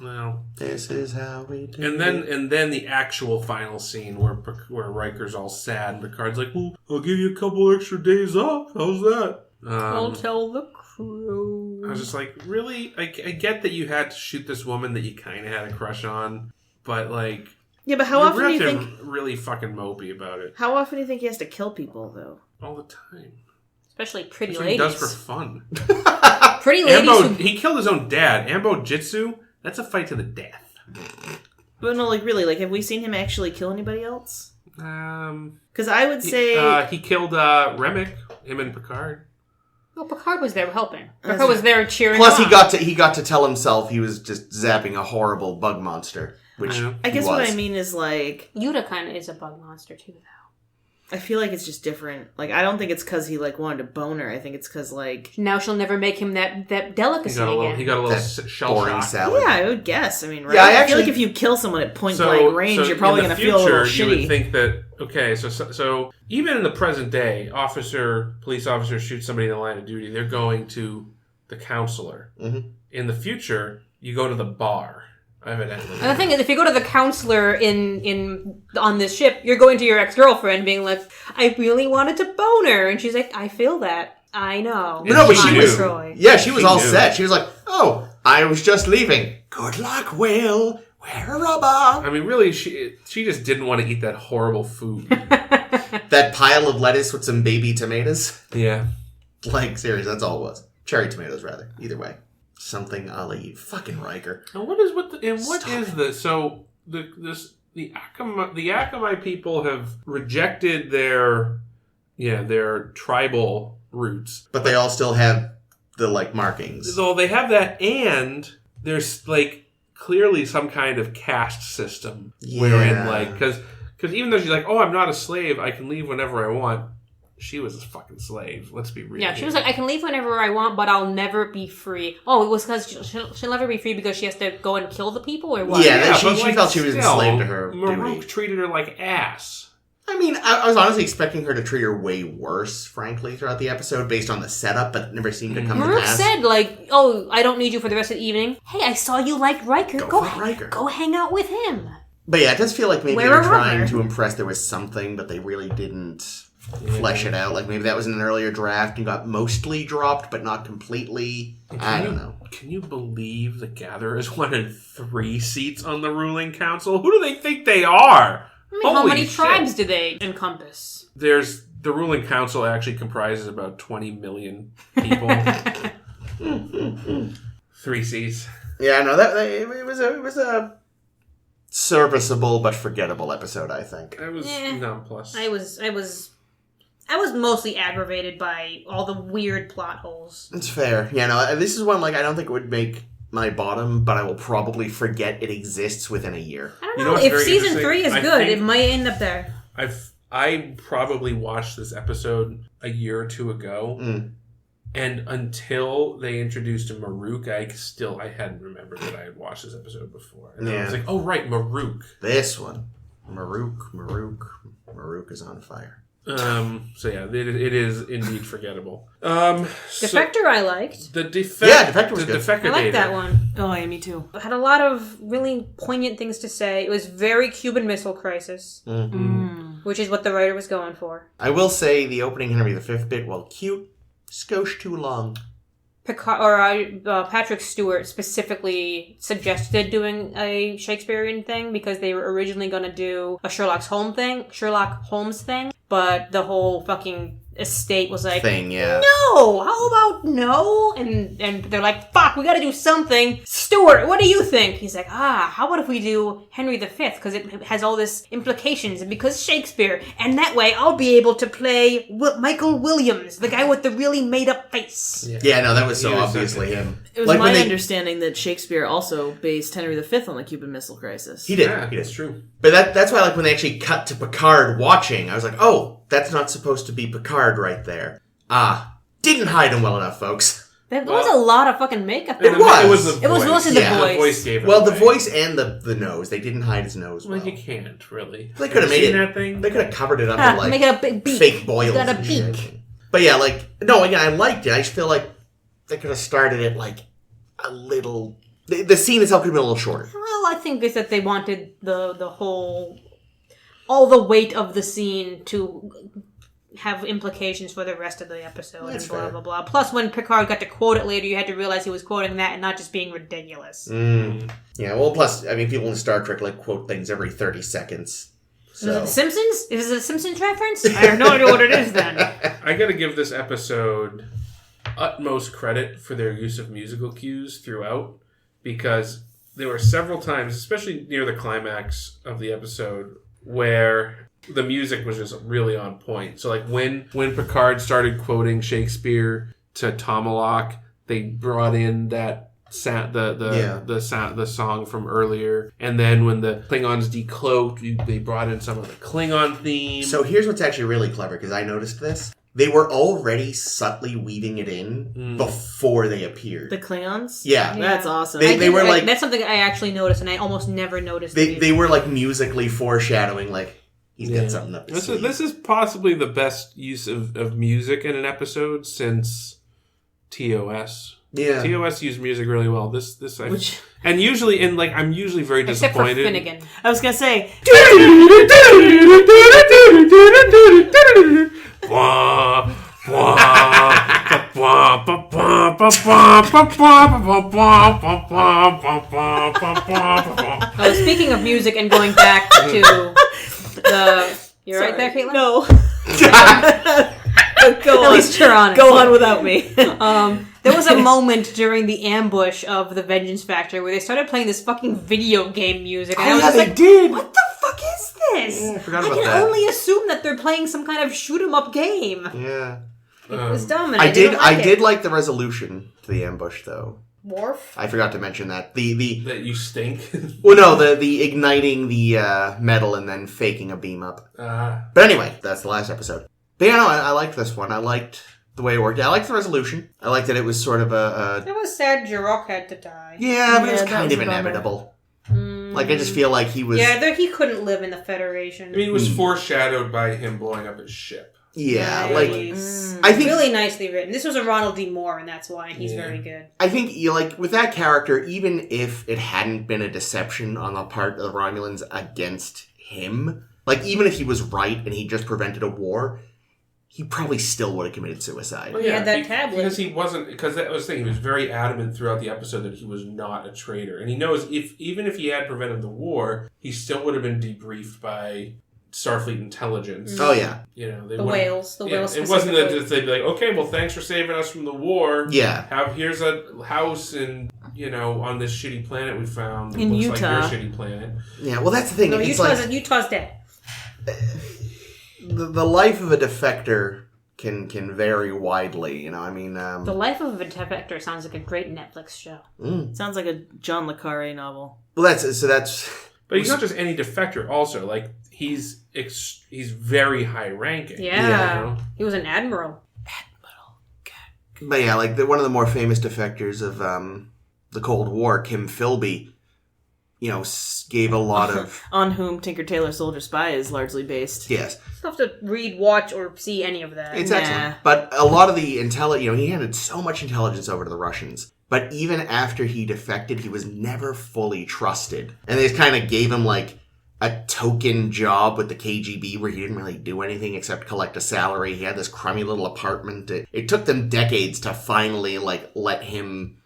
Well, this is how we do and then the actual final scene where Riker's all sad, and Picard's like, well, I'll give you a couple extra days off. How's that? I'll tell the crew. I was just like, really? I get that you had to shoot this woman that you kind of had a crush on, but, like... Yeah, but how often do you think... really fucking mopey about it. How often do you think he has to kill people, though? All the time. Especially pretty That's ladies. what he does for fun. Pretty ladies. He killed his own dad. Ambo Jitsu, that's a fight to the death. But no, like, really, like, have we seen him actually kill anybody else? Because I would say... he killed Remick, him and Picard. Well, Picard was there helping. Picard was there cheering Plus, on. he got to tell himself he was just zapping a horrible bug monster, which I guess what I mean is, like... Yuta kind of is a bug monster, too, though. I feel like it's just different. Like, I don't think it's because he, like, wanted to bone her. I think it's because, like... Now she'll never make him that delicacy He got a little shell boring shock. salad. Yeah, I would guess. I mean, right? Yeah, I feel like if you kill someone at point-blank range, you're probably going to feel a little shitty. You would think that, okay, so even in the present day, police officer shoots somebody in the line of duty, they're going to the counselor. Mm-hmm. In the future, you go to the bar. Evidently. And the thing is, if you go to the counselor on this ship, you're going to your ex-girlfriend being like, I really wanted to bone her. And she's like, I feel that. I know. No, but she was... she was all set. She was like, oh, I was just leaving. Good luck, Will. Wear a rubber. I mean, really, she just didn't want to eat that horrible food. That pile of lettuce with some baby tomatoes. Yeah. Like, seriously, that's all it was. Cherry tomatoes, rather. Either way. Something I'll eat. Fucking Riker. And what is this? So the Akamai people have rejected their tribal roots, but they all still have the like markings. So they have that, and there's like clearly some kind of caste system wherein like because even though she's like, oh, I'm not a slave, I can leave whenever I want. She was a fucking slave. Let's be real. Yeah, she was like, I can leave whenever I want, but I'll never be free. Oh, it was because she'll never be free because she has to go and kill the people, or what? Yeah, she felt she was enslaved to her Maruk treated her like ass. I mean, I was honestly expecting her to treat her way worse, frankly, throughout the episode, based on the setup, but it never seemed to come to Maruk pass. said, like, oh, I don't need you for the rest of the evening. Hey, I saw you liked Riker. Go hang out with him. But yeah, it does feel like maybe they were trying to impress there was something, but they really didn't flesh it out. Like maybe that was in an earlier draft and got mostly dropped, but not completely. I don't know. Can you believe the Gatherers wanted 3 seats on the ruling council? Who do they think they are? I mean, how many tribes do they encompass? The ruling council actually comprises about 20 million people. 3 seats. Yeah, no, it was a serviceable but forgettable episode, I think. I was nonplussed. I was mostly aggravated by all the weird plot holes. It's fair. Yeah, no, this is one, like, I don't think it would make my bottom, but I will probably forget it exists within a year. I don't know. If season 3 is good, it might end up there. I probably watched this episode a year or 2 ago, and until they introduced Maruk, I hadn't remembered that I had watched this episode before. And I was like, oh, right, Maruk. This one. Maruk is on fire. So yeah, it is indeed forgettable. Defector I liked. Defector was good. Defector I liked Data. that one. Oh, yeah, me too. It had a lot of really poignant things to say. It was very Cuban Missile Crisis, which is what the writer was going for. I will say the opening Henry V bit, while cute, skosh too long. Patrick Stewart specifically suggested doing a Shakespearean thing because they were originally going to do a Sherlock Holmes thing, but the whole fucking estate was like, no, how about no? And they're like, fuck, we gotta do something. Stewart, what do you think? He's like, how about if we do Henry V? Because it has all this implications, and because Shakespeare, and that way I'll be able to play Michael Williams, the guy with the really made up face. Yeah, no, that was so obviously him. It was my understanding that Shakespeare also based Henry V on the Cuban Missile Crisis. He did. Yeah, that's true. But that's why, like, when they actually cut to Picard watching, I was like, oh, that's not supposed to be Picard right there. Damn didn't hide him well enough, folks. There was a lot of fucking makeup. It was. It was mostly the voice. The voice gave it Well, the away. voice and the nose. They didn't hide his nose well. Well, you can't, really. They could have made it. That thing? They could have covered it up with, like, make it a big beak. fake boils. Got a and beak. shit. But yeah, like, no, again, I liked it. I just feel like they could have started it, like, a little... The scene itself could have been a little shorter. Well, I think it's that they wanted the whole... all the weight of the scene to have implications for the rest of the episode. That's and blah, fair. blah, blah. Plus, when Picard got to quote it later, you had to realize he was quoting that and not just being ridiculous. Yeah, well, plus, I mean, people in Star Trek, like, quote things every 30 seconds. Is it So... The Simpsons? Is it a Simpsons reference? I have no idea what it is then. I gotta give this episode utmost credit for their use of musical cues throughout, because there were several times, especially near the climax of the episode, where the music was just really on point. So, like, when Picard started quoting Shakespeare to Tomalak, they brought in that sound, the song from earlier, and then when the Klingons decloaked, they brought in some of the Klingon theme. So here's what's actually really clever, because I noticed this. They were already subtly weaving it in before they appeared. The Klingons? Yeah. That's awesome. They were like... That's something I actually noticed, and I almost never noticed. They were, like, musically foreshadowing, like, he's got something up his sleeve. This is possibly the best use of music in an episode since TOS. Yeah. TOS used music really well. And usually, I'm usually very Except for disappointed. Finnegan. I was going to say... Speaking of music and going back to the... You're right there, Caitlin? No. Go At on. least you're honest. Go on without me. There was a moment during the ambush of the Vengeance Factory where they started playing this fucking video game music. And I was just like, did! what the fuck is this? Yeah, I forgot I about can that. only assume that they're playing some kind of shoot-'em-up game. Yeah. It was dumb, and I didn't like did it. like the resolution to the ambush, though. Worf? I forgot to mention that. That you stink. Well, no, the igniting the metal and then faking a beam up. But anyway, that's the last episode. But yeah, no, I liked this one. I liked the way it worked. I liked the resolution. I liked that it was sort of It was sad Jirok had to die. Yeah, but it was that kind was of a bummer. inevitable. Like, I just feel like he was... Yeah, he couldn't live in the Federation. I mean, it was foreshadowed by him blowing up his ship. Yeah, Nice. like... I think... Really nicely written. This was a Ronald D. Moore, and that's why he's very good. I think, like, with that character, even if it hadn't been a deception on the part of the Romulans against him, like, even if he was right and he just prevented a war, he probably still would have committed suicide. Well, he had that tablet. Because that was the thing, he was very adamant throughout the episode that he was not a traitor. And he knows even if he had prevented the war, he still would have been debriefed by Starfleet intelligence. Oh, yeah. You know, The whales. It wasn't that just they'd be like, okay, well, thanks for saving us from the war. Yeah. Here's a house in, on this shitty planet we found. In looks Utah. like your shitty planet. Yeah, well, that's the thing. No, It's Utah's dead. The life of a defector can vary widely, I mean... The Life of a Defector sounds like a great Netflix show. Sounds like a John le Carre novel. Well, that's... But he's not just any defector also. Like, he's very high ranking. Yeah. He was an admiral. But yeah, like, one of the more famous defectors of the Cold War, Kim Philby, gave a lot of... On whom Tinker Tailor Soldier Spy is largely based. Yes. You don't have to read, watch, or see any of that. It's excellent. But a lot of the intelligence, he handed so much intelligence over to the Russians. But even after he defected, he was never fully trusted. And they just kind of gave him, like, a token job with the KGB where he didn't really do anything except collect a salary. He had this crummy little apartment. It took them decades to finally, like, let him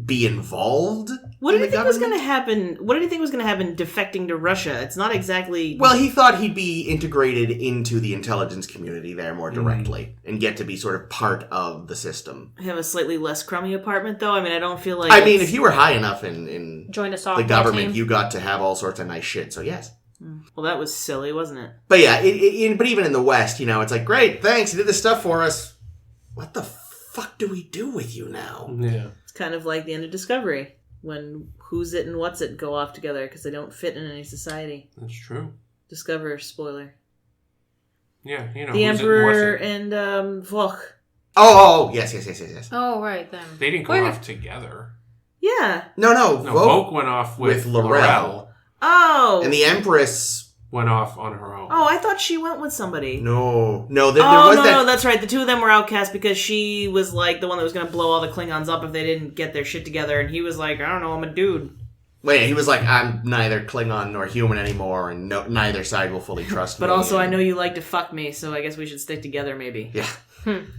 be involved. What did you think was going to happen? What did you think was going to happen defecting to Russia? It's not exactly... Well, he thought he'd be integrated into the intelligence community there more directly and get to be sort of part of the system. Have a slightly less crummy apartment, though? I mean, I don't feel like... I mean, if you were high enough in Join a the softball government, team. you got to have all sorts of nice shit, so yes. Well, that was silly, wasn't it? But yeah, but even in the West, it's like, great, thanks, you did this stuff for us. What the fuck do we do with you now? Yeah. It's kind of like the end of Discovery, when who's it and what's it go off together because they don't fit in any society. That's true. Discover, spoiler. Yeah, The Emperor and Voch. Oh, yes. Oh, right, them. They didn't go off together. Yeah. No, Vogue went off with Laurel. Oh. And the Empress went off on her own. Oh, I thought she went with somebody. No, there was that. No, that's right. The two of them were outcast because she was like the one that was going to blow all the Klingons up if they didn't get their shit together, and he was like, I don't know, I'm a dude. Wait, he was like, I'm neither Klingon nor human anymore, and neither side will fully trust me. But also, I know you like to fuck me, so I guess we should stick together, maybe. Yeah.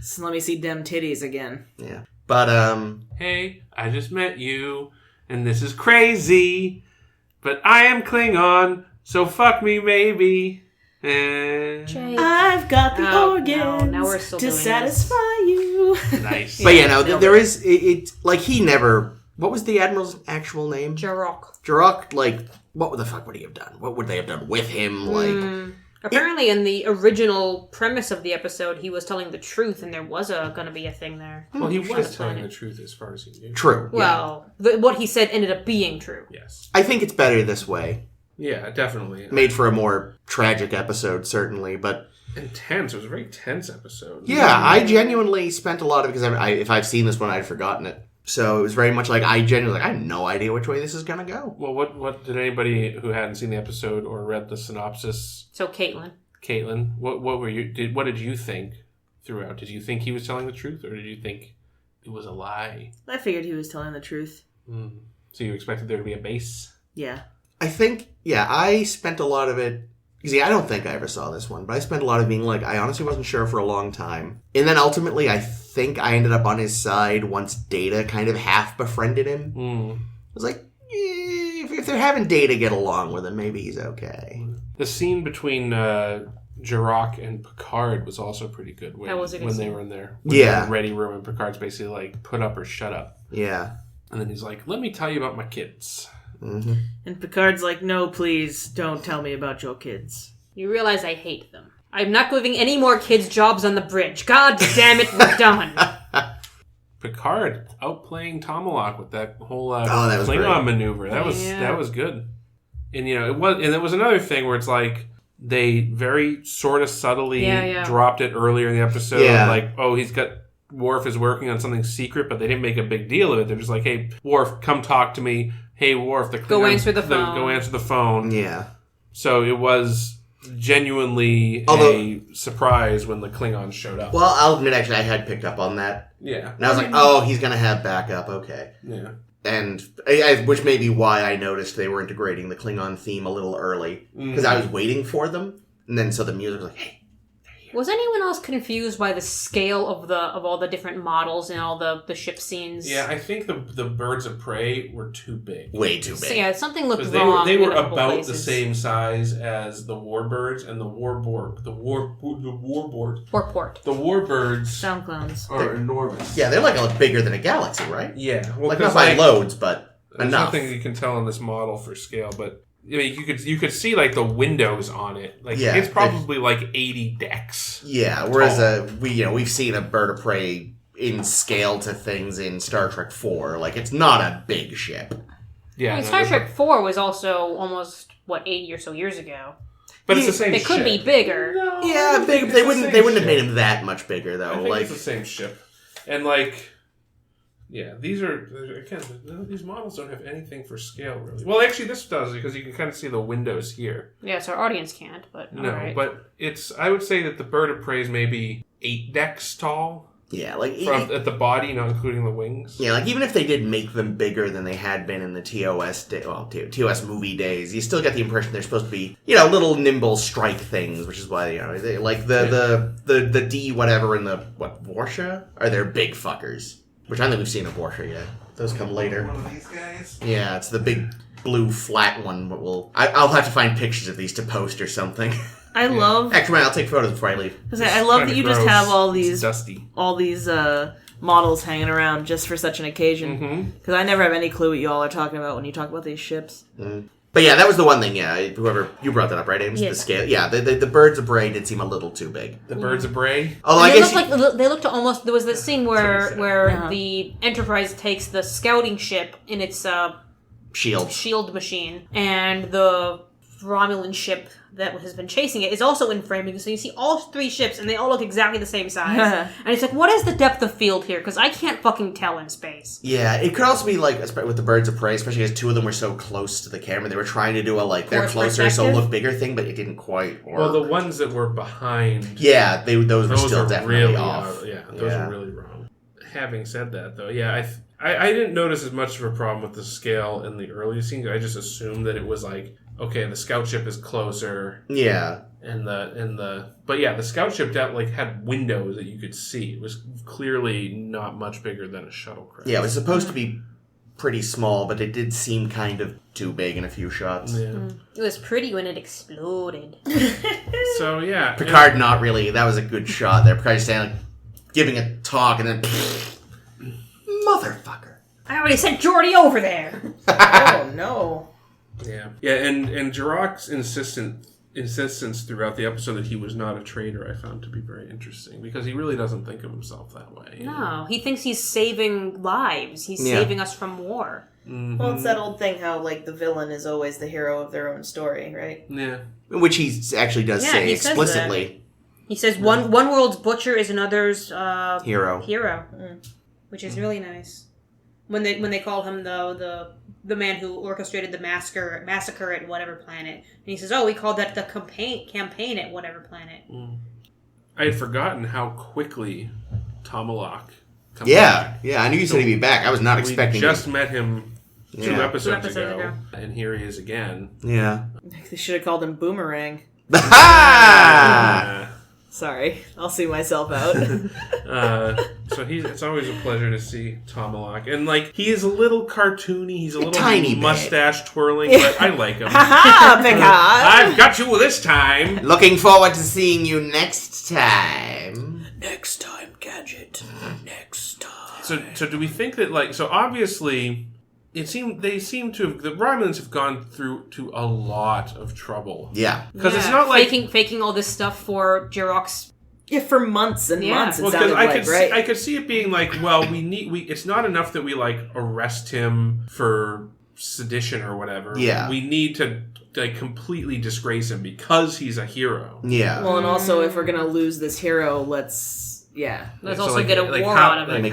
So let me see dem titties again. Yeah. But, Hey, I just met you, and this is crazy, but I am Klingon, so fuck me maybe. I've got the organs now we're still to doing satisfy you. Nice. But there is, it like, he never, what was the Admiral's actual name? Jarok. Like, what the fuck would he have done? What would they have done with him? Like, apparently in the original premise of the episode, he was telling the truth, and there was going to be a thing there. Well, he was telling the truth as far as he knew. True. Well, what he said ended up being true. Yes. I think it's better this way. Yeah, definitely. Made for a more tragic episode, certainly, but... Intense. It was a very tense episode. Yeah, I genuinely spent a lot of it, because if I've seen this one, I'd forgotten it. So it was very much like, I had no idea which way this is going to go. Well, what did anybody who hadn't seen the episode or read the synopsis... So, Caitlin, what did you think throughout? Did you think he was telling the truth, or did you think it was a lie? I figured he was telling the truth. So you expected there to be a base? Yeah. I think, I spent a lot of it... See, I don't think I ever saw this one, but I spent a lot of being like, I honestly wasn't sure for a long time. And then ultimately, I think I ended up on his side once Data kind of half befriended him. I was like, if they're having Data get along with him, maybe he's okay. The scene between Jarok and Picard was also pretty good when they were in there. In the ready room, and Picard's basically like, put up or shut up. Yeah. And then he's like, let me tell you about my kids. Mm-hmm. And Picard's like, no, please, don't tell me about your kids. you realize I hate them. I'm not giving any more kids jobs on the bridge. God damn it, we're done. Picard outplaying Tomalak with that whole that was Klingon great. maneuver. That was good. And it was another thing where it's like they very sort of subtly dropped it earlier in the episode. Yeah. Like, Worf is working on something secret, but they didn't make a big deal of it. They're just like, hey, Worf, come talk to me. Hey, Worf, go answer the phone. Go answer the phone. Yeah. So it was genuinely a surprise when the Klingons showed up. Well, I'll admit, actually, I had picked up on that. Yeah. And I was like, he's going to have backup. Okay. Yeah. And which may be why I noticed they were integrating the Klingon theme a little early. Because I was waiting for them. And then so the music was like, hey. Was anyone else confused by the scale of all the different models and all the ship scenes? Yeah, I think the birds of prey were too big. Way too big. So, yeah, something looked wrong. They were in a couple about places. the same size as the warbirds and the warborg. The warbird. Warport. The warbirds Sound clowns. are enormous. Yeah, they're like bigger than a galaxy, right? Yeah. Well, like not by loads, but there's enough. nothing you can tell on this model for scale, but I mean, you could see like the windows on it. Like it's probably like 80 decks. Yeah, whereas we've seen a bird of prey in scale to things in Star Trek 4. Like it's not a big ship. Yeah, I mean, Star Trek 4 was also almost 80 or so years ago. But it's the same They ship. could be bigger. No, yeah, big. They wouldn't have made him that much bigger though. I think it's the same ship, and these are again. These models don't have anything for scale really. Well, actually, this does because you can kind of see the windows here. Yeah, so our audience can't. But no, right. but it's. I would say that the bird of prey is maybe 8 decks tall. Yeah, at the body, not including the wings. Yeah, like even if they did make them bigger than they had been in the TOS movie days, you still get the impression they're supposed to be, little nimble strike things, which is why they like the D whatever and the Vorsha are they're big fuckers, which I don't think we've seen a Vorsha yet. Those come later. One of these guys. Yeah, it's the big blue flat one. But I'll have to find pictures of these to post or something. I love. Actually, I'll take photos before I leave. I love that you just have all these dusty. Models hanging around just for such an occasion. Because I never have any clue what y'all are talking about when you talk about these ships. But yeah, that was the one thing. Yeah, whoever you brought that up, right, Ames? Yeah. The scale. Yeah, the birds of prey did seem a little too big. The birds of prey. Although I guess they looked almost. There was this scene where the Enterprise takes the scouting ship in its shield machine, and the Romulan ship that has been chasing it is also in framing. So you see all 3 ships, and they all look exactly the same size. And it's like, what is the depth of field here? Because I can't fucking tell in space. Yeah, it could also be like with the birds of prey, especially because 2 of them were so close to the camera. They were trying to do a they're closer, so look bigger thing, but it didn't quite work. Well, the ones that were behind, yeah, those were still definitely really off. Those are really wrong. Having said that, though, I didn't notice as much of a problem with the scale in the early scenes. I just assumed that it was like, okay, the scout ship is closer. Yeah. But the scout ship had windows that you could see. It was clearly not much bigger than a shuttlecraft. Yeah, it was supposed to be pretty small, but it did seem kind of too big in a few shots. Yeah. It was pretty when it exploded. So, yeah. Picard not really. That was a good shot there. Picard standing, giving a talk, and then... Motherfucker. I already sent Geordi over there. Oh, no. Yeah. Yeah, and Jirok's insistence throughout the episode that he was not a traitor I found to be very interesting, because he really doesn't think of himself that way. No, he thinks he's saving lives. He's saving us from war. Mm-hmm. Well, it's that old thing how, the villain is always the hero of their own story, right? Yeah. Which he actually does say explicitly. He says one world's butcher is another's hero. Which is really nice. When they call him the man who orchestrated the massacre at whatever planet, and he says, "Oh, we called that the campaign at whatever planet." I had forgotten how quickly Tomalak comes back. Yeah, I knew you said he'd be back. I was not expecting. We just met him 2 episodes ago, and here he is again. Yeah, they should have called him Boomerang. Sorry, I'll see myself out. So it's always a pleasure to see Tomalak. And, he is a little cartoony. He's a little tiny mustache twirling, but I like him. Ha Picard! I've got you this time! Looking forward to seeing you next time. Next time, Gadget. Next time. So do we think that, so obviously... the Romulans have gone through to a lot of trouble. Yeah. Because it's not like... Faking all this stuff for Jirok's... Yeah, for months and months, it sounded right? I could see it being it's not enough that we, arrest him for sedition or whatever. Yeah. We need to, completely disgrace him because he's a hero. Yeah. Well, and also, if we're going to lose this hero, let's also get a war out of it.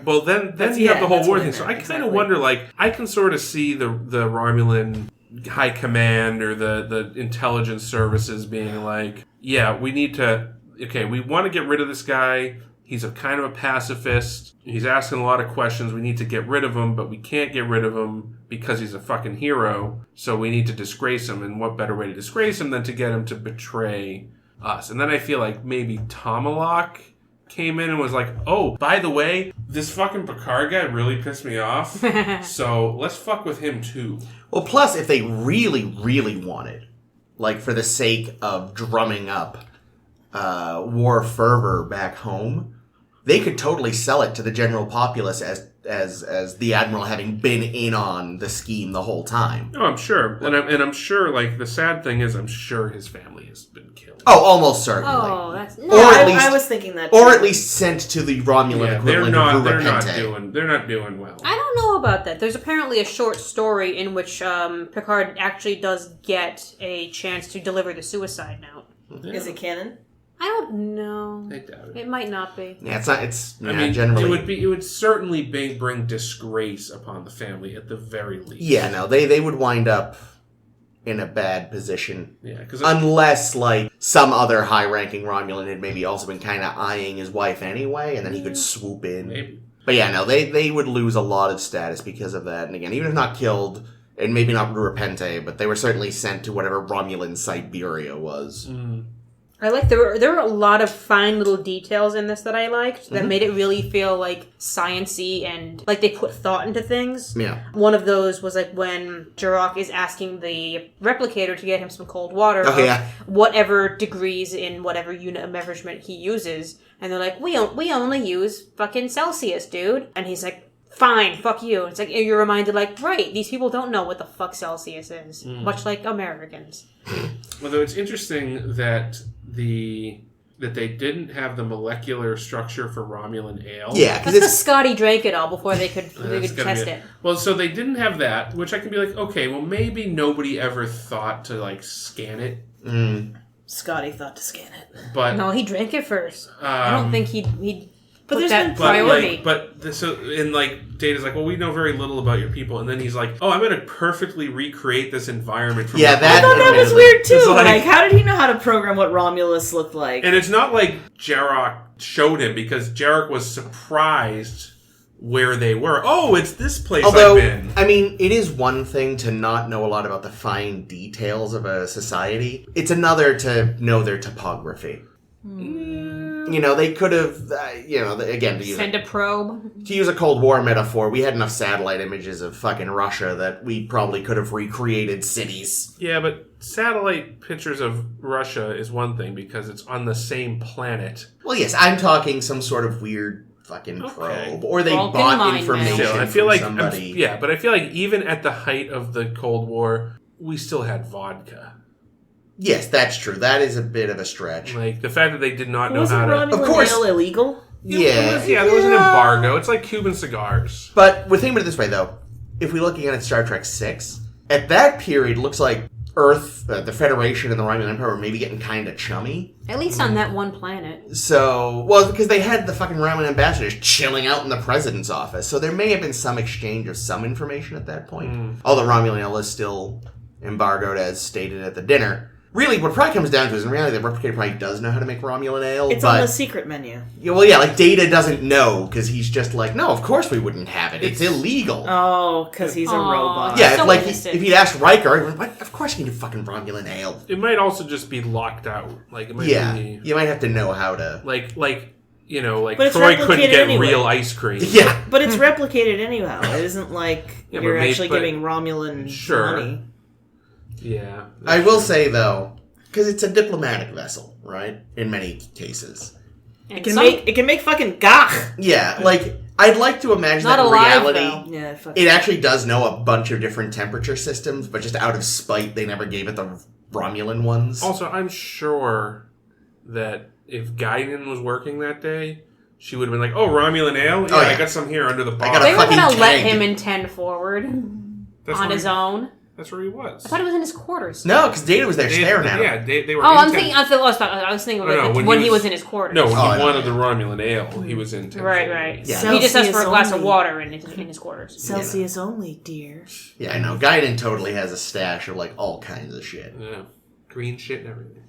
Well, then you have the whole war thing. So I kind of wonder, I can sort of see the Romulan high command or the intelligence services being we need to... Okay, we want to get rid of this guy. He's a kind of a pacifist. He's asking a lot of questions. We need to get rid of him, but we can't get rid of him because he's a fucking hero. So we need to disgrace him. And what better way to disgrace him than to get him to betray us? And then I feel like maybe Tomalak came in and was like, oh, by the way, this fucking Picard guy really pissed me off. So let's fuck with him too. Well, plus, if they really, really wanted, for the sake of drumming up war fervor back home, they could totally sell it to the general populace as the Admiral having been in on the scheme the whole time. Oh, I'm sure. And I'm sure, the sad thing is, I'm sure his family has been killed. Oh, almost certainly. Oh, that's... No. Or at least, I was thinking that too. Or at least sent to the Romulan equivalent of Repente. They're not doing well. I don't know about that. There's apparently a short story in which Picard actually does get a chance to deliver the suicide note. Yeah. Is it canon? I don't know. I doubt it. It might not be. Yeah, it's not. It's. I mean, generally it would certainly bring disgrace upon the family at the very least. Yeah, no, they would wind up in a bad position. Yeah, unless some other high-ranking Romulan had maybe also been kind of eyeing his wife anyway, and then he could swoop in. Maybe. But yeah, no, they would lose a lot of status because of that. And again, even if not killed, and maybe not Repente, but they were certainly sent to whatever Romulan Siberia was. Mm. I like there were a lot of fine little details in this that I liked that made it really feel science-y and they put thought into things. Yeah. One of those was when Jirok is asking the replicator to get him some cold water. Oh, yeah. Whatever degrees in whatever unit of measurement he uses. And they're like, we only use fucking Celsius, dude. And he's like, fine, fuck you. It's you're reminded right, these people don't know what the fuck Celsius is. Much like Americans. Although it's interesting that the that they didn't have the molecular structure for Romulan ale. Yeah, That's because Scotty drank it all before they could test it. Well, so they didn't have that, which I can be like, okay, well, maybe nobody ever thought to, like, scan it. Scotty thought to scan it. But No, he drank it first. I don't think he'd But put there's that been priority. Data's like, well, we know very little about your people, and then he's like, oh, I'm going to perfectly recreate this environment from Yeah, the that- I thought that was weird too. It's like- How did he know how to program what Romulus looked like? And it's not like Jarok showed him, because Jarok was surprised where they were. Oh, it's this place Although, I've been. I mean, it is one thing to not know a lot about the fine details of a society. It's another to know their topography. You know, they could have, again, Send a probe. to use a Cold War metaphor, we had enough satellite images of fucking Russia that we probably could have recreated cities. Yeah, but satellite pictures of Russia is one thing, because it's on the same planet. Well, yes, I'm talking some sort of weird fucking probe. Or they Vulcan bought mind information Still, I feel from like somebody. but I feel like even at the height of the Cold War, we still had vodka. Yes, that's true. That is a bit of a stretch. Like the fact that they did not know Wasn't how to. Romulan Of course. ale illegal? Yeah. There was an embargo. It's like Cuban cigars. But we're thinking about it this way, though. If we look again at Star Trek 6, at that period, it looks like Earth, the Federation, and the Romulan Empire were maybe getting kind of chummy. At least on that one planet. So, well, because they had the fucking Romulan ambassadors chilling out in the president's office. So there may have been some exchange of some information at that point. Although Romulan ale is still embargoed as stated at the dinner. Really, what it probably comes down to is, in reality, the Replicator probably does know how to make Romulan ale. It's but, on the secret menu. Yeah, well, yeah, like, Data doesn't know, because he's just like, no, of course we wouldn't have it. It's illegal. Oh, because he's a Aw. robot. Yeah, So like, innocent. if he'd asked Riker, he'd be like, of course you can do fucking Romulan ale. It might also just be locked out. Like it might Yeah, be you might have to know how to... like But it's Troy couldn't replicated get anyway. real ice cream. Yeah. But it's replicated anyhow. It isn't like Yeah, you're but actually but- giving Romulan Sure. money. Yeah. I will say, though, because it's a diplomatic vessel, right? In many cases. And It can make fucking gach. Yeah, like, I'd like to imagine Not that in alive, reality... though. Yeah, fuck. It actually does know a bunch of different temperature systems, but just out of spite, they never gave it the Romulan ones. Also, I'm sure that if Guinan was working that day, she would have been like, "Oh, Romulan ale? Yeah, Oh, yeah. I got some here under the bar." got a They were fucking gonna let keg. him intend forward That's on where his he- own. That's where he was. I thought it was in his quarters. No, because Data was there staring at him. Yeah, they were. Oh, I intent- was thinking No, no, like when when he he was- was in his quarters. No, when Oh, he no, wanted no. the Romulan ale, he was in. Right. Yeah. He just asked for a Celsius glass of only. water in his quarters. Celsius only, dear. Yeah, I know. Gaiden totally has a stash of, like, all kinds of shit. Yeah, green shit and everything.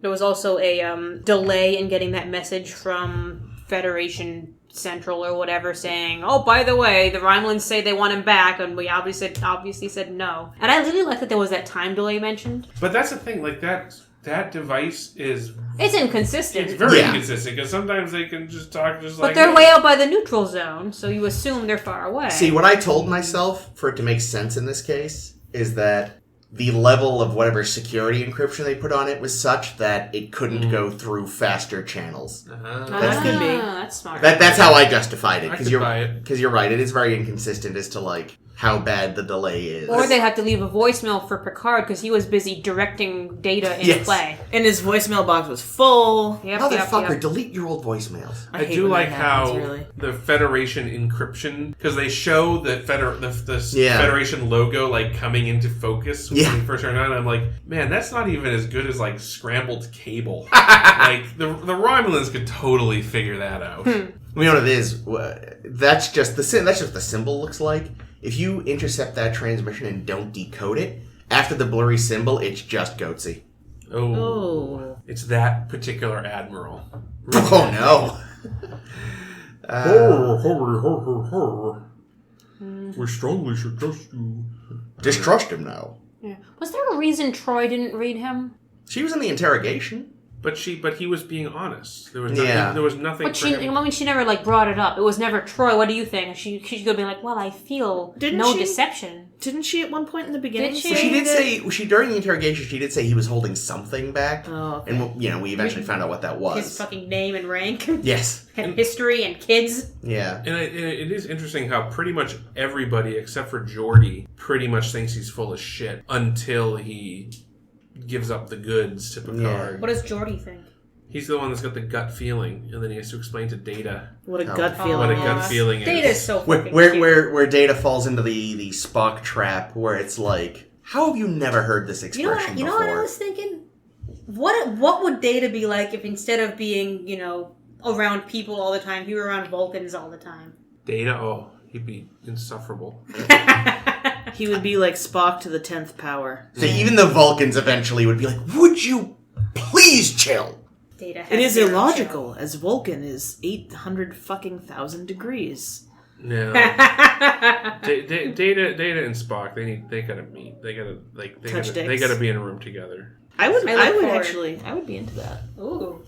There was also a delay in getting that message from Federation Central or whatever saying, oh, by the way, the Romulans say they want him back, and we obviously said no. And I really like that there was that time delay mentioned. But that's the thing, like that device is It's inconsistent. it's very Yeah. inconsistent because sometimes they can just talk just But like they're way out by the neutral zone, so you assume they're far away. See, what I told myself, for it to make sense in this case, is that the level of whatever security encryption they put on it was such that it couldn't go through faster channels. That could be. That's smart. That's how I justified it. I Because could buy it. you're right. It is very inconsistent as to, like, how bad the delay is. Or they have to leave a voicemail for Picard because he was busy directing Data into Yes. play. And his voicemail box was full. Yep, Motherfucker, delete your old voicemails. I hate do when like that happens, how really. the Federation encryption, because they show the Yeah. Federation logo like coming into focus when Yeah. you first turn it on. I'm like, man, that's not even as good as like scrambled cable. Like the Romulans could totally figure that out. You know what it is? That's just the symbol looks like. If you intercept that transmission and don't decode it, after the blurry symbol, it's just Goatsy. Oh. It's that particular admiral. Oh no! We strongly suggest you. Distrust him now. Yeah. Was there a reason Troy didn't read him? She was in the interrogation. But he was being honest. There was nothing. Yeah. There was nothing. But for him. she never like brought it up. It was never Troy. What do you think? She could have been like, well, I feel Didn't no she? deception. Didn't she at one point in the beginning Did she? say She did that- say during the interrogation. She did say he was holding something back, Oh, okay. and we eventually found out what that His was. fucking name and rank, Yes. and history and kids. Yeah. And it is interesting how pretty much everybody except for Geordi pretty much thinks he's full of shit until he gives up the goods to Picard. What does Geordi think? He's the one that's got the gut feeling, and then he has to explain to Data What a gut feeling. what a is. gut feeling is. Data's so fucking Where cute. where Data falls into the Spock trap, where it's like, how have you never heard this expression You know before? what I was thinking? What would Data be like if instead of being, around people all the time, he were around Vulcans all the time? Data, he'd be insufferable. He would be like Spock to the 10th power. So even the Vulcans eventually would be like, would you please chill? Data has It is zero illogical, as Vulcan is 800,000 degrees. No. Data and Spock, they gotta meet. They gotta Touch they dicks. gotta be in a room together. I would forward. I would be into that. Ooh.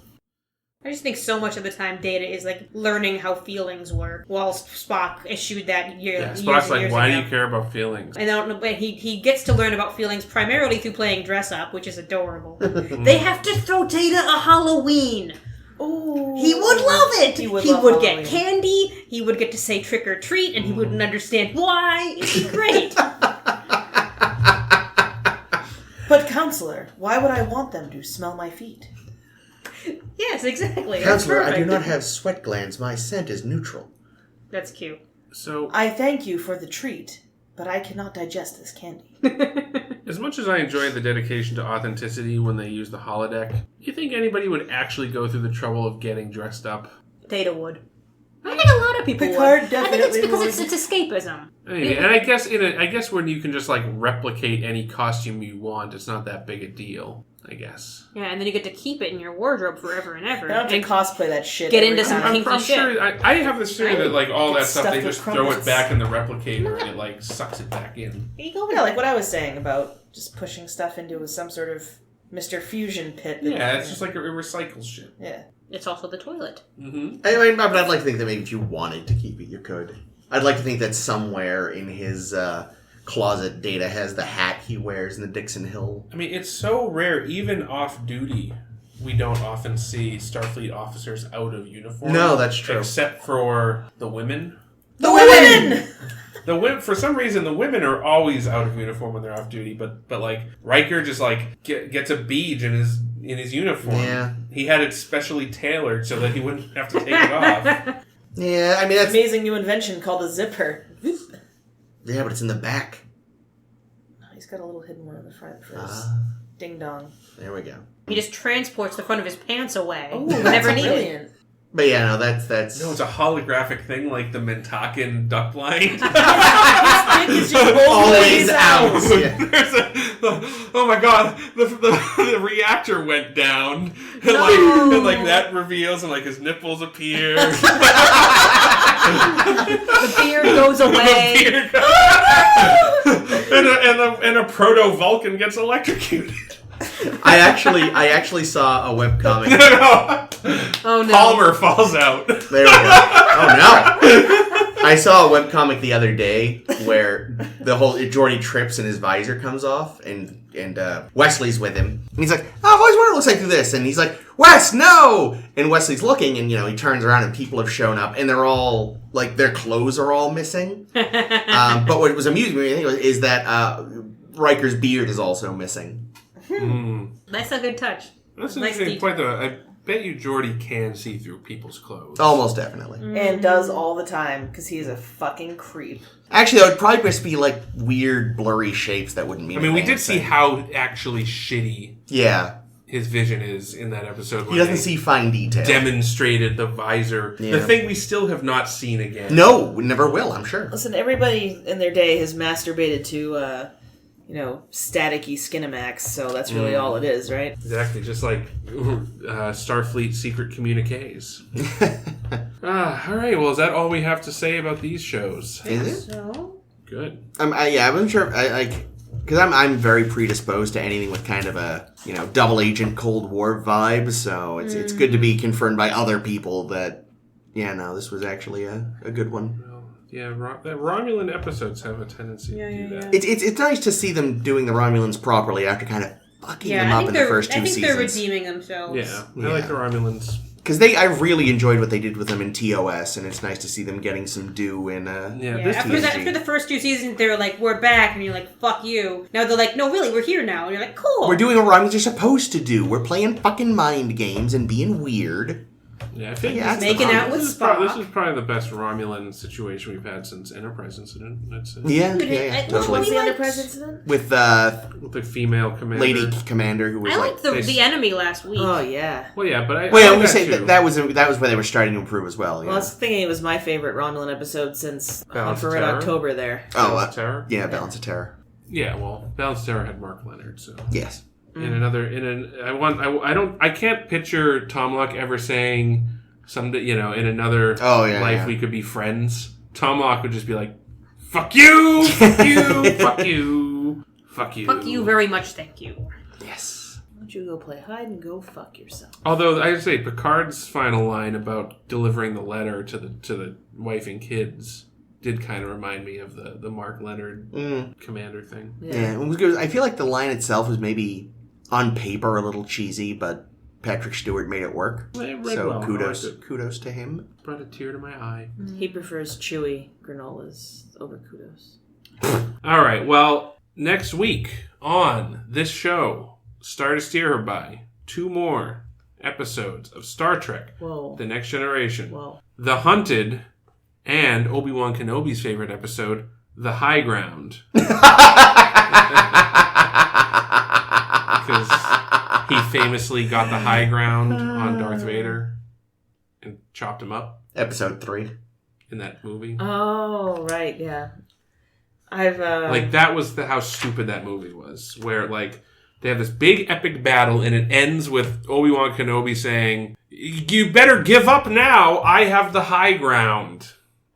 I just think so much of the time Data is like learning how feelings work, while Spock eschewed that years Spock's and years why ago. do you care about feelings? I don't know, but he gets to learn about feelings primarily through playing dress up, which is adorable. They have to throw Data a Halloween. Oh, He would love it. He He would would love get Halloween. candy. He would get to say trick or treat, and he wouldn't understand why. It'd be great. But counselor, why would I want them to smell my feet? Yes, exactly. That's Counselor, I do perfect. not have sweat glands. My scent is neutral. That's cute. So, I thank you for the treat, but I cannot digest this candy. as much as I enjoy the dedication to authenticity when they use the holodeck, do you think anybody would actually go through the trouble of getting dressed up? Data would. I think a lot of people Picard would. I think it's definitely because would. it's escapism. Maybe. And I guess when you can just like replicate any costume you want, it's not that big a deal. I guess. Yeah, and then you get to keep it in your wardrobe forever and ever. I don't have to And cosplay that shit. Get every into some time. kinky I'm shit. sure. I have this theory that like all Get that stuff they stuffed with just throw it crumpets. back in the replicator and it like sucks it back in. There you go. Yeah, like what I was saying about just pushing stuff into some sort of Mr. Fusion pit. that- Yeah, it's just like it recycles shit. Yeah. It's also the toilet. Mm-hmm. I mean, but I'd like to think that maybe if you wanted to keep it, you could. I'd like to think that somewhere in his closet, Data has the hat he wears in the Dixon Hill. I mean, it's so rare, even off duty. We don't often see Starfleet officers out of uniform. No, that's true. Except for the women. The women! The women, for some reason, the women are always out of uniform when they're off duty. But like Riker just like gets a bead in his uniform. Yeah. He had it specially tailored so that he wouldn't have to take it off. Yeah, I mean, that's... Amazing new invention called a zipper. Yeah, but it's in the back. No, he's got a little hidden one in the front for his ding dong. There we go. He just transports the front of his pants away. Oh, whenever that's needed. brilliant. But yeah, no, that's... No, it's a holographic thing like the Mintakan duck blind. It's just always out. Yeah. There's oh my god, the reactor went down. And, No. and like that reveals and like his nipples appear. The beard goes away. The beard and a proto Vulcan gets electrocuted. I actually saw a webcomic. No. Oh no. Palmer falls out. There we go. Oh no! I saw a webcomic the other day where the whole Geordi trips and his visor comes off, and Wesley's with him. And he's like, "Oh, I've always wondered what it looks like through this." And he's like, "Wes, no!" And Wesley's looking, and he turns around, and people have shown up, and they're all like their clothes are all missing. But what was amusing me is that Riker's beard is also missing. That's a good touch. That's an Nice interesting detail. point, though. I bet you Geordi can see through people's clothes. Almost definitely. And does all the time, because he's a fucking creep. Actually, that would probably just be like weird, blurry shapes that wouldn't mean I mean, we anything. did see how actually shitty Yeah. his vision is in that episode. He where doesn't they see fine detail. demonstrated the visor. Yeah. The thing we still have not seen again. No, we never will, I'm sure. Listen, everybody in their day has masturbated to, staticky Skinamax, so that's really all it is, right? Exactly, just like Starfleet secret communiques. All right, well, is that all we have to say about these shows? Is it? So? Good. I wasn't sure. Because I'm very predisposed to anything with kind of a double agent Cold War vibe. So it's good to be confirmed by other people that this was actually a good one. Well, yeah, the Romulan episodes have a tendency to do that. It's nice to see them doing the Romulans properly after kind of fucking them up in the first two I think seasons. they're redeeming themselves. Yeah, I like the Romulans. Because I really enjoyed what they did with them in TOS, and it's nice to see them getting some due in This after the first 2 seasons, they were like, we're back, and you're like, fuck you. Now they're like, no, really, we're here now. And you're like, cool. We're doing what you're supposed to do. We're playing fucking mind games and being weird. Yeah, I think making out with Spock. This is probably the best Romulan situation we've had since Enterprise Incident. That's it. Yeah. Which one's the Enterprise incident? With the female commander, lady commander, who was I liked the enemy last week. Oh yeah. Well, yeah, but I Well, like we say too. that was where they were starting to improve as well. Yeah. Well, I was thinking it was my favorite Romulan episode since Balance for of Red Terror? October there. Balance of Terror. Yeah, Balance of Terror. Yeah, well, Balance of Terror had Mark Leonard, so Yes. I can't picture Tom Luck ever saying someday, in another life we could be friends. Tom Luck would just be like, "Fuck you, fuck you, fuck you, fuck you, fuck you very much, thank you." Yes. Why don't you go play hide and go fuck yourself? Although I say Picard's final line about delivering the letter to the wife and kids did kind of remind me of the Mark Leonard commander thing. Yeah, it was good. I feel like the line itself was maybe on paper a little cheesy, but Patrick Stewart made it work. So kudos to him. Brought a tear to my eye. He prefers chewy granolas over kudos. All right. Well, next week on this show, Star to Steer Her By, 2 more episodes of Star Trek: The Next Generation, The Hunted, and Obi-Wan Kenobi's favorite episode, The High Ground. Because he famously got the high ground on Darth Vader and chopped him up. Episode 3. In that movie. Oh, right, yeah. That was how stupid that movie was. Where, they have this big epic battle and it ends with Obi-Wan Kenobi saying, "You better give up now, I have the high ground."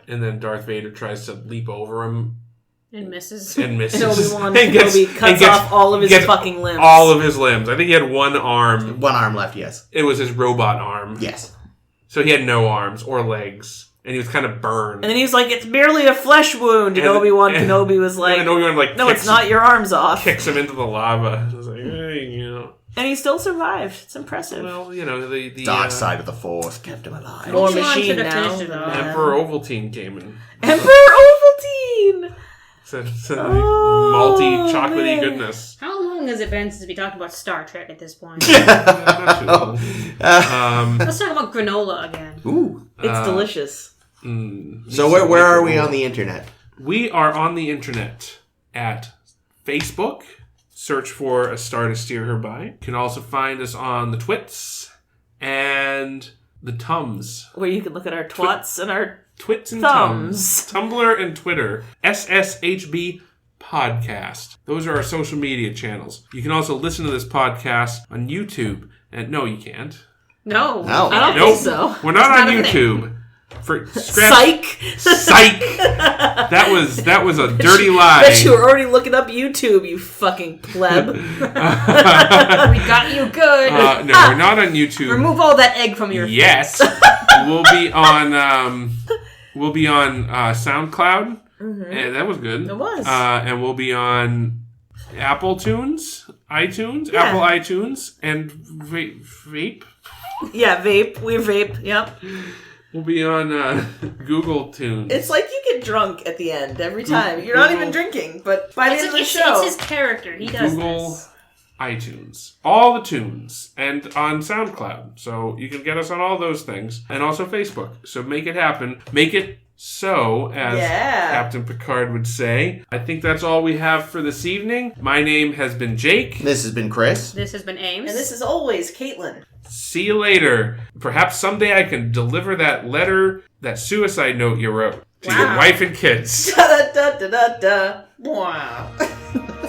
And then Darth Vader tries to leap over him. And misses. And Obi-Wan Kenobi cuts off all of his fucking limbs. All of his limbs. I think he had one arm. One arm left, yes. It was his robot arm. Yes. So he had no arms or legs. And he was kind of burned. And then he was like, "It's merely a flesh wound." And Obi-Wan Kenobi was like, and Obi-Wan, "No, it's not. Your arm's off." Kicks him into the lava. I was like, hey, And he still survived. It's impressive. Well, the dark side of the Force kept him alive. More machine now. Emperor Ovaltine came in. Emperor Ovaltine! Malty, chocolatey goodness. How long has it been since we talked about Star Trek at this point? Not too long. Let's talk about granola again. Ooh. It's delicious. So where are we on the internet? We are on the internet at Facebook. Search for A Star to Steer Her By. You can also find us on the Twits and the Tums. Where you can look at our twats and our Twits and thumbs. Tums. Tumblr and Twitter. SSHB Podcast. Those are our social media channels. You can also listen to this podcast on YouTube. And no, you can't. No. I don't think so. We're not on YouTube. Psych. That was a dirty lie. Bet you were already looking up YouTube, you fucking pleb. We got you good. No, we're not on YouTube. Remove all that egg from your face. We'll be on SoundCloud. Mm-hmm. That was good. It was. And we'll be on Apple iTunes, and Vape. Yeah, Vape. We Vape. Yep. We'll be on Google Tunes. It's like you get drunk at the end every time. You're not even drinking, but by the end of the show... It's his character. He does Google this. iTunes. All the tunes. And on SoundCloud. So you can get us on all those things. And also Facebook. So make it happen. Make it so, as Captain Picard would say. I think that's all we have for this evening. My name has been Jake. This has been Chris. This has been Ames. And this is always Caitlin. See you later. Perhaps someday I can deliver that letter, that suicide note you wrote to your wife and kids. Da da da da da. Wow.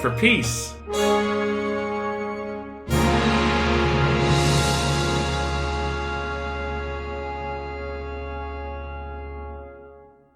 For peace.